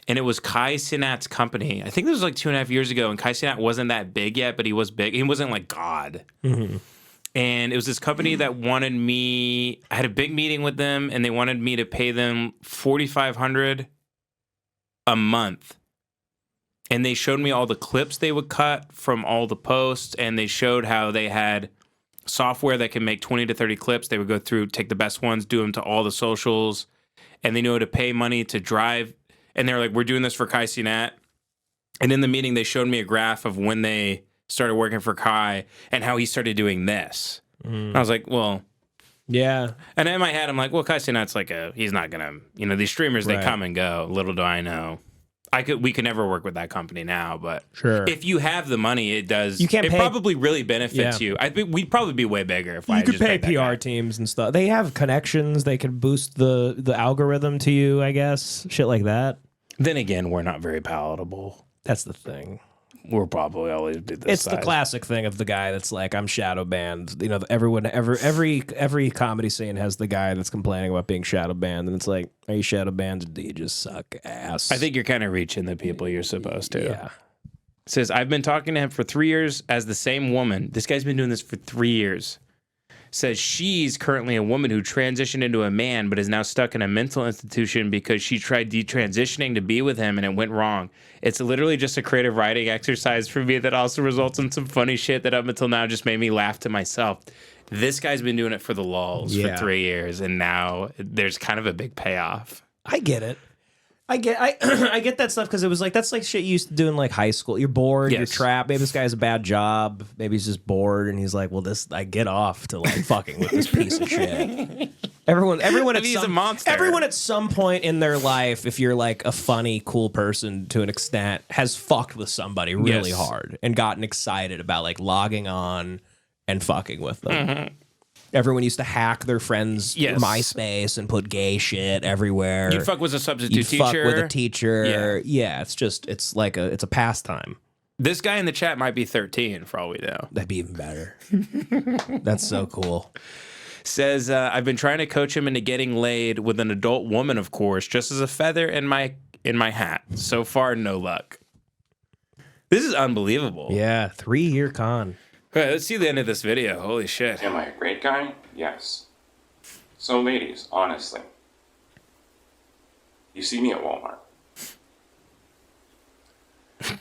and it was Kai Cenat's company. I think this was like 2.5 years ago, and Kai Cenat wasn't that big yet, but he was big. He wasn't like God. Mm-hmm. And it was this company that wanted me. I had a big meeting with them, and they wanted me to pay them $4,500 a month. And they showed me all the clips they would cut from all the posts, and they showed how they had software that can make 20 to 30 clips. They would go through, take the best ones, do them to all the socials, and they knew how to pay money to drive. And they were like, we're doing this for Kai Cenat. And in the meeting, they showed me a graph of when they started working for Kai and how he started doing this. And I was like, well, Yeah. and in my head, I'm like, well, Kai Cenat's like he's not gonna, these streamers, they Right. come and go. Little do I know. We could never work with that company now, but Sure. if you have the money, it does. You can't it pay- probably really benefits Yeah. you. We'd probably be way bigger if I You could just pay paid that guy. PR teams and stuff. They have connections. They could boost the algorithm to you, I guess. Shit like that. Then again, we're not very palatable. That's the thing. We'll probably always be this It's the size. classic thing of the guy that's like, I'm shadow banned. Every comedy scene has the guy that's complaining about being shadow banned, and it's like, are you shadow banned? Or do you just suck ass? I think you're kind of reaching the people you're supposed to. Yeah. It says, I've been talking to him for 3 years as the same woman. This guy's been doing this for 3 years. Says she's currently a woman who transitioned into a man but is now stuck in a mental institution because she tried detransitioning to be with him and it went wrong. It's literally just a creative writing exercise for me that also results in some funny shit that up until now just made me laugh to myself. This guy's been doing it for the lulz Yeah. for 3 years, and now there's kind of a big payoff. I get it. I get that stuff because it was like that's like shit you used to do in like high school. You're bored, you're Yes. trapped. Maybe this guy has a bad job. Maybe he's just bored and he's like, well, I get off to like fucking with this piece of shit. Everyone at He's a some monster. Everyone at some point in their life, if you're like a funny, cool person to an extent, has fucked with somebody really Yes. hard and gotten excited about like logging on and fucking with them. Everyone used to hack their friends' Yes. MySpace and put gay shit everywhere. You'd fuck with a substitute You'd teacher. fuck with a teacher. Yeah, it's a pastime. This guy in the chat might be 13 for all we know. That'd be even better. That's so cool. Says, I've been trying to coach him into getting laid with an adult woman, of course, just as a feather in my hat. So far, no luck. This is unbelievable. Yeah, 3-year con. All right, let's see the end of this video. Holy shit. Am I a great guy? Yes. So, ladies, honestly, you see me at Walmart,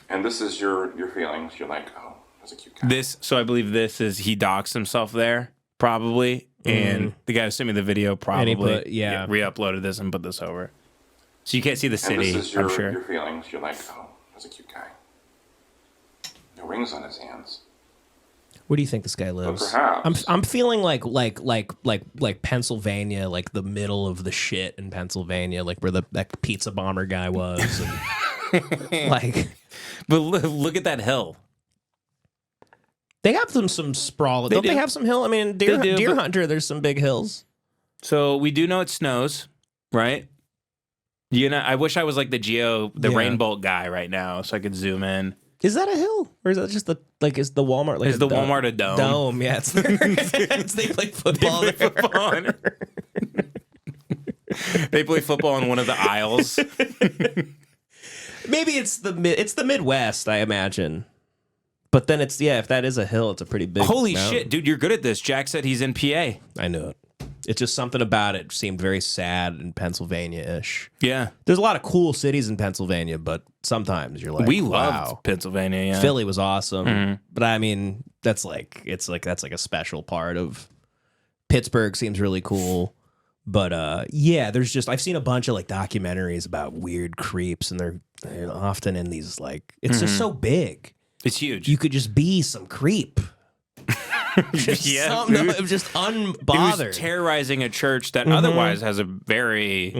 and this is your feelings. You're like, oh, that's a cute guy. So I believe this is, he doxed himself there, probably. And the guy who sent me the video probably re-uploaded this and put this over. So you can't see the And city, this is I'm sure. your feelings. You're like, oh, that's a cute guy. No rings on his hands. Where do you think this guy lives? perhaps. I'm feeling like Pennsylvania, like the middle of the shit in Pennsylvania, like where that pizza bomber guy was. And, like, But look at that hill. they have some sprawl. They Don't they do. have some hill? I mean, They do, Deer but- Hunter, there's some big hills. So we do know it snows, right? I wish I was like the Yeah. rainbolt guy right now so I could zoom in. Is that a hill, or is that just is the Walmart like Is the Walmart a dome? Dome, yeah. They play football. They play football on They play football in one of the aisles. Maybe it's the Midwest, I imagine. But then if that is a hill, it's a pretty big. Holy mountain. shit, dude, you're good at this. Jack said he's in PA. I knew it. It's just something about it seemed very sad and Pennsylvania-ish. Yeah. There's a lot of cool cities in Pennsylvania, but sometimes you're like, We wow. loved Pennsylvania, yeah. Philly was awesome, Mhm. but I mean, that's like a special part of Pittsburgh. Seems really cool, but I've seen a bunch of like documentaries about weird creeps, and they're often in these like it's just so big. It's huge. You could just be some creep. Just Yeah. it was just It unbothered. was terrorizing a church that otherwise has a very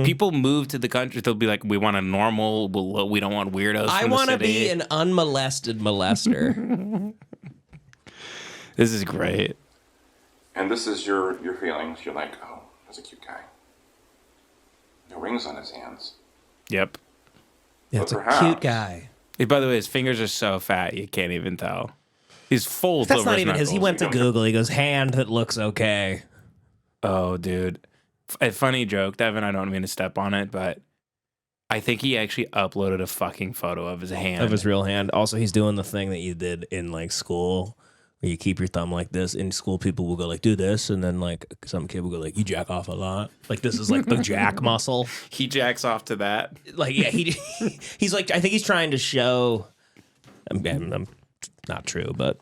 people move to the country. They'll be like, we want a normal. We don't want weirdos. I want to be an unmolested molester. This is great. And this is your feelings. You're like, oh, that's a cute guy. No rings on his hands. Yep. Yeah, But it's a perhaps- cute guy. Hey, by the way, his fingers are so fat you can't even tell. He's full. That's not even his. He went to Google. He goes, hand that looks okay. Oh, dude. A funny joke, Devin. I don't mean to step on it, but I think he actually uploaded a fucking photo of his hand. Of his real hand. Also, he's doing the thing that you did in like school, where you keep your thumb like this. In school, people will go like, do this, and then like some kid will go like, you jack off a lot. Like this is like the jack muscle. He jacks off to that. Like yeah, he's like, I think he's trying to show. I'm not true, but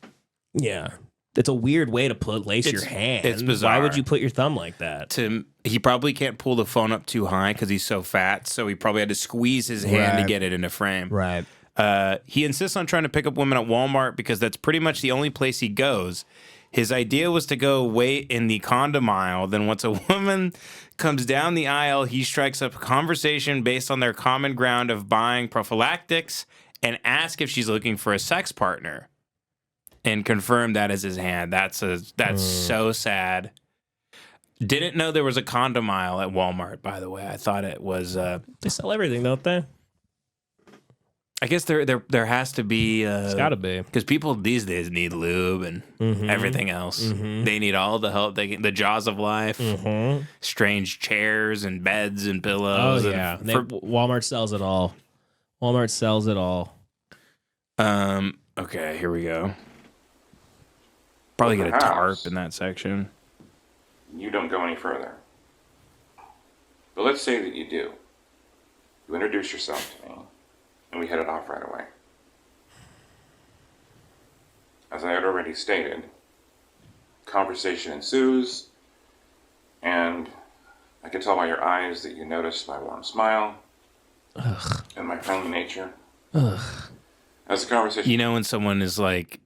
yeah. It's a weird way to lace your hand. It's bizarre. Why would you put your thumb like that? He probably can't pull the phone up too high because he's so fat, so he probably had to squeeze his hand to get it into frame. Right. He insists on trying to pick up women at Walmart because that's pretty much the only place he goes. His idea was to go wait in the condom aisle. Then once a woman comes down the aisle, he strikes up a conversation based on their common ground of buying prophylactics and ask if she's looking for a sex partner. And confirm that is his hand. That's so sad. Didn't know there was a condom aisle at Walmart, by the way. I thought it was. They sell everything, don't they? I guess there has to be. It's got to be, because people these days need lube and everything else. They need all the help. The jaws of life, strange chairs and beds and pillows. Oh yeah, Walmart sells it all. Walmart sells it all. Okay, here we go. Probably get a tarp in that section. You don't go any further. But let's say that you do. You introduce yourself to me, and we hit it off right away. As I had already stated, conversation ensues, and I can tell by your eyes that you noticed my warm smile and my friendly nature. As the conversation... You know when someone is like,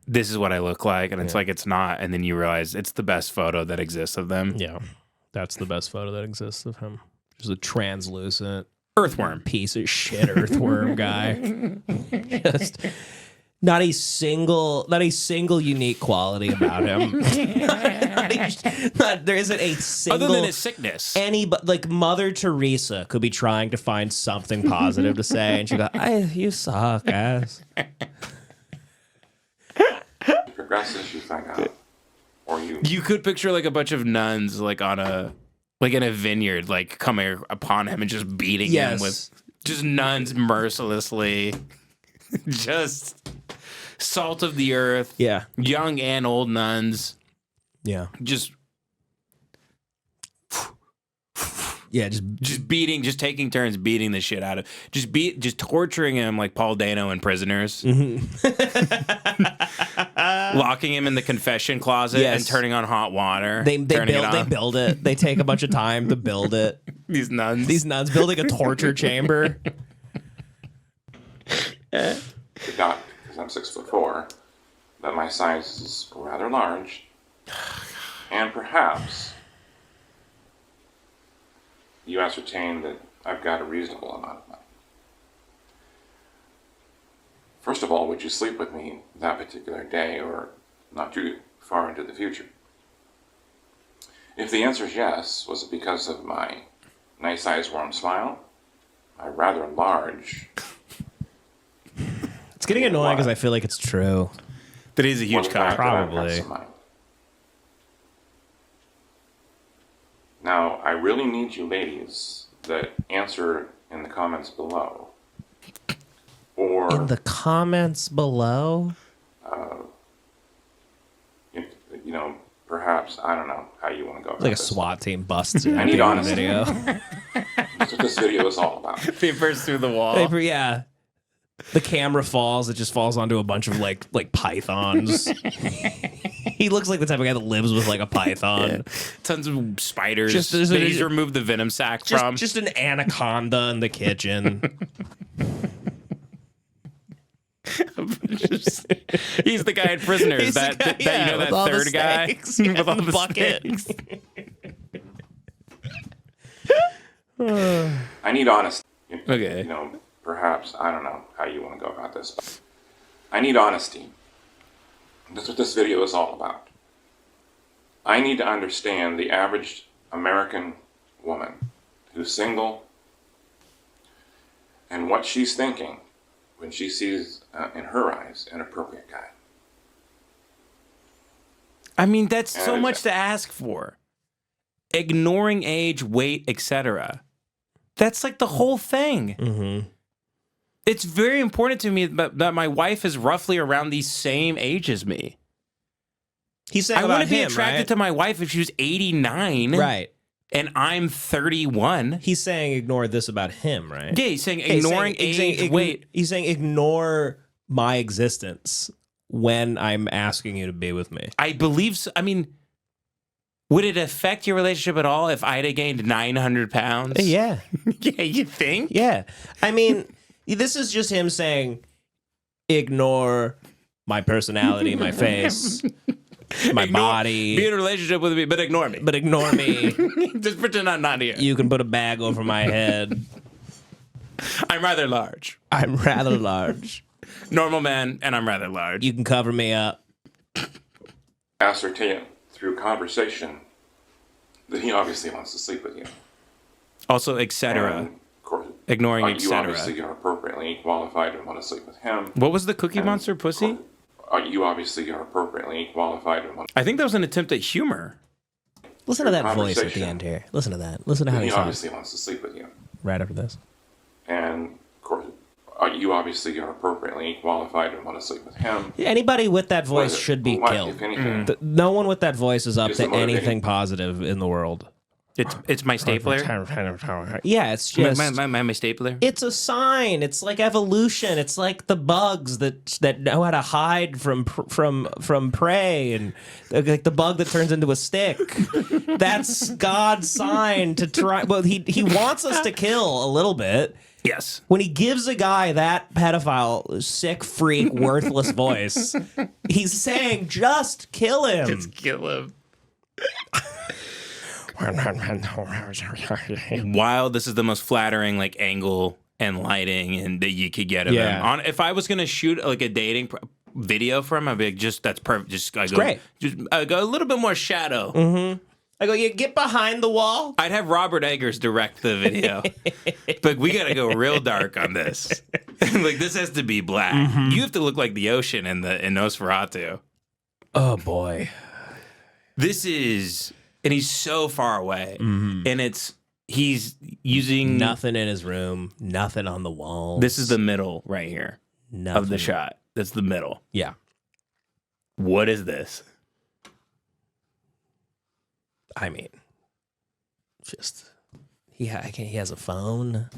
this is what I look like, and it's like it's not, and then you realize it's the best photo that exists of them. Yeah, that's the best photo that exists of him. Just a translucent earthworm, piece of shit earthworm guy. Just not a single unique quality about him. There isn't a single, other than his sickness. Like Mother Teresa could be trying to find something positive to say, and she go, "You suck, ass." Progresses, you find out, or you could picture like a bunch of nuns like in a vineyard, like coming upon him and just beating him with just nuns mercilessly, just salt of the earth. Yeah, young and old nuns. Yeah, just beating, just taking turns beating the shit out of, just torturing him like Paul Dano in Prisoners. Locking him in the confession closet and turning on hot water. They build it. They take a bunch of time to build it. These nuns building a torture chamber. Not because I'm 6'4", but my size is rather large, and perhaps you ascertain that I've got a reasonable amount of money. First of all, would you sleep with me that particular day or not too far into the future? If the answer is yes, was it because of my nice eyes, warm smile, my rather large... It's getting annoying because I feel like it's true. That is a huge cock. Probably. Now, I really need you ladies that answer in the comments below. Or in the comments below? Perhaps, I don't know how you want to go about like a this. SWAT team busts in I need honesty. video. That's what this video is all about. They burst through the wall. Yeah. The camera falls. It just falls onto a bunch of like pythons. He looks like the type of guy that lives with like a python. Yeah. Tons of spiders. He's removed the venom sac from. Just an anaconda in the kitchen. He's the guy in Prisoners. That third guy with all the bucket. I need honesty. Okay. Perhaps, I don't know how you want to go about this, but I need honesty. That's what this video is all about. I need to understand the average American woman who's single and what she's thinking when she sees, in her eyes, an appropriate guy. I mean, that's so much to ask for. Ignoring age, weight, etc. That's like the whole thing. Mm-hmm. It's very important to me that my wife is roughly around the same age as me. He's saying I about wouldn't be him, attracted right? to my wife if she was 89. Right. And I'm 31. He's saying ignore this about him, right? Yeah, he's saying ignoring age, weight. He's saying ignore my existence when I'm asking you to be with me. I believe so. I mean, would it affect your relationship at all if I'd have gained 900 pounds? Yeah. Yeah, you think? Yeah. I mean, this is just him saying, ignore my personality, my face, my body. Be in a relationship with me, but ignore me. But ignore me. Just pretend I'm not here. You can put a bag over my head. I'm rather large. I'm rather large. Normal man, and I'm rather large. You can cover me up. Ascertain through conversation that he obviously wants to sleep with you. Also, etc. And, of course, Ignoring you etc. obviously are appropriately qualified and want to sleep with him. What was the Cookie And, Monster pussy? You obviously are appropriately qualified and want I think that was an attempt at humor. Listen to that voice at the Conversation. end here. Listen to that. Listen to how he he sounds obviously wants to sleep with you. right after this. And, of course, you obviously are appropriately qualified and want to sleep with him. Anybody with that voice What- should be what, killed. If anything, No one with that voice is up Is to it motivating? anything positive in the world. It's my stapler. Yeah, it's just My stapler. it's a sign. It's like evolution. It's like the bugs that know how to hide from prey, and like the bug that turns into a stick. That's God's sign to try. Well, he wants us to kill a little bit. Yes. When he gives a guy that pedophile, sick freak, worthless voice, he's saying, just kill him. Just kill him. While this is the most flattering like angle and lighting and that you could get of Yeah. him. If I was gonna shoot like a dating video for him, I'd be like, just that's perfect. Just go, great. Just go a little bit more shadow. I go, you get behind the wall. I'd have Robert Eggers direct the video. But we gotta go real dark on this. Like this has to be black. You have to look like the ocean in Nosferatu. Oh boy. This is, and he's so far away, and he's using Nothing in his room. Nothing on the wall. This is the middle right here nothing. of the shot. That's the middle. Yeah. What is this? I mean, just he has a phone.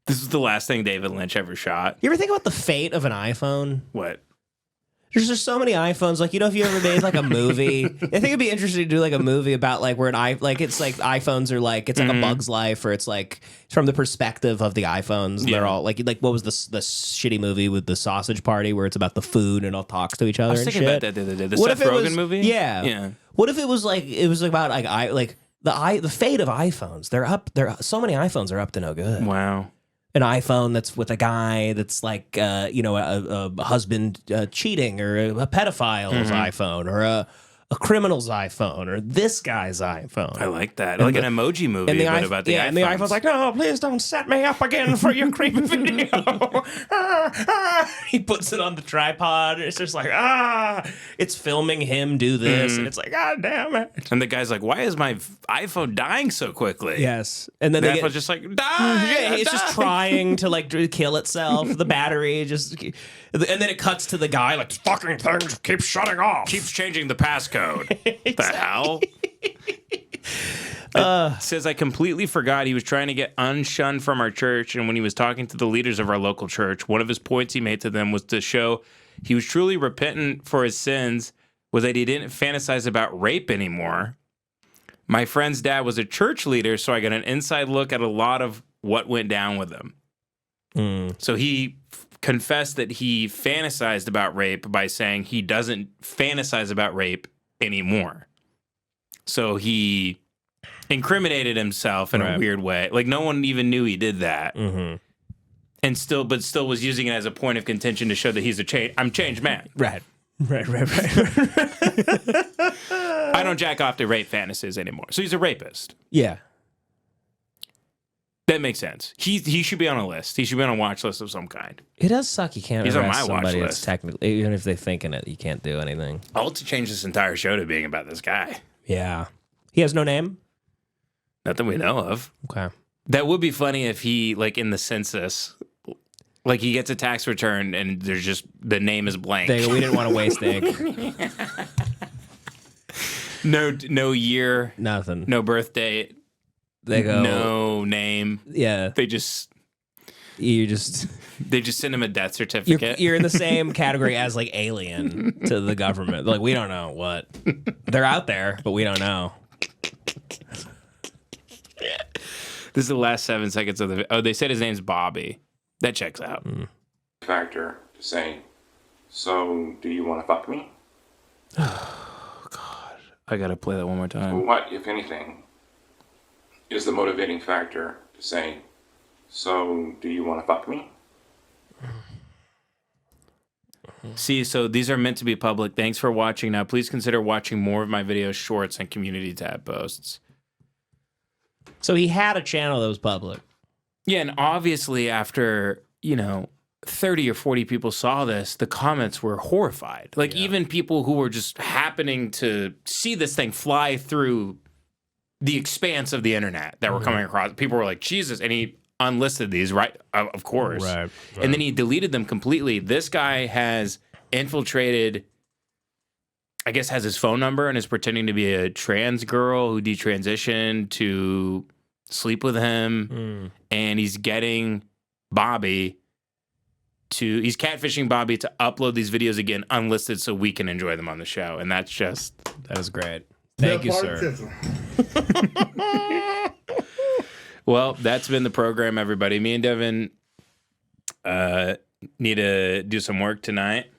This is the last thing David Lynch ever shot. You ever think about the fate of an iPhone? What? There's just so many iPhones. Like, you know, if you ever made like a movie, I think it'd be interesting to do like a movie about like where it's like iPhones are like, it's like a Bug's Life, or it's like from the perspective of the iPhones. Yeah. They're all like what was the shitty movie with the sausage party where it's about the food and all talks to each other I was and thinking shit? about that the other day. The What Seth if it Rogen was- movie? Yeah. Yeah. What if it was about like the fate of iPhones? They're so many iPhones are up to no good. Wow. An iPhone that's with a guy that's like a husband cheating, or a pedophile's iPhone, or a criminal's iPhone, or this guy's iPhone. I like that. Like an emoji movie, And the but about the iPhones. and the iPhone's like, no, please don't set me up again for your creepy video. He puts it on the tripod. It's just like, it's filming him do this, and it's like, God damn it. And the guy's like, why is my iPhone dying so quickly? Yes, and then The they iPhone's just like, die! yeah, it's just die!" trying to like kill itself. The battery just, and then it cuts to the guy like, fucking things keep shutting off. Keeps changing the passcode. The hell? It says, I completely forgot he was trying to get unshunned from our church, and when he was talking to the leaders of our local church, one of his points he made to them was to show he was truly repentant for his sins, was that he didn't fantasize about rape anymore. My friend's dad was a church leader, so I got an inside look at a lot of what went down with him. So he confessed that he fantasized about rape by saying he doesn't fantasize about rape anymore. So he incriminated himself in a weird way. Like no one even knew he did that. And still was using it as a point of contention to show that he's I'm changed man. Right. I don't jack off to rape fantasies anymore. So he's a rapist. Yeah. That makes sense. He should be on a list. He should be on a watch list of some kind. It does suck. You can't He's on arrest my watch somebody that's list. technically, even if they're thinking it, you can't do anything. I'll have to change this entire show to being about this guy. Yeah. He has no name? Not that we know of. Okay. That would be funny if he, like, in the census, like, he gets a tax return and there's just, the name is blank. We didn't want to waste ink. No year. Nothing. No birth date. They go. No name. Yeah. They just send him a death certificate. You're in the same category as like alien to the government. Like, we don't know what. They're out there, but we don't know. This is the last 7 seconds of the. Oh, they said his name's Bobby. That checks out. Factor to say, so do you want to fuck me? Oh, God. I gotta play that one more time. What, if anything, is the motivating factor to say, so do you want to fuck me? See, so these are meant to be public. Thanks for watching. Now, please consider watching more of my videos, shorts, and community tab posts. So he had a channel that was public. Yeah, and obviously after, 30 or 40 people saw this, the comments were horrified. Like, even people who were just happening to see this thing fly through the expanse of the internet that were coming across, people were like, Jesus, and he unlisted these, right? Of course. Right. And then he deleted them completely. This guy has infiltrated, I guess, has his phone number and is pretending to be a trans girl who detransitioned to sleep with him. And he's getting Bobby he's catfishing Bobby to upload these videos again unlisted so we can enjoy them on the show. And that is great. Thank you, sir. Well, that's been the program, everybody. Me and Devin need to do some work tonight.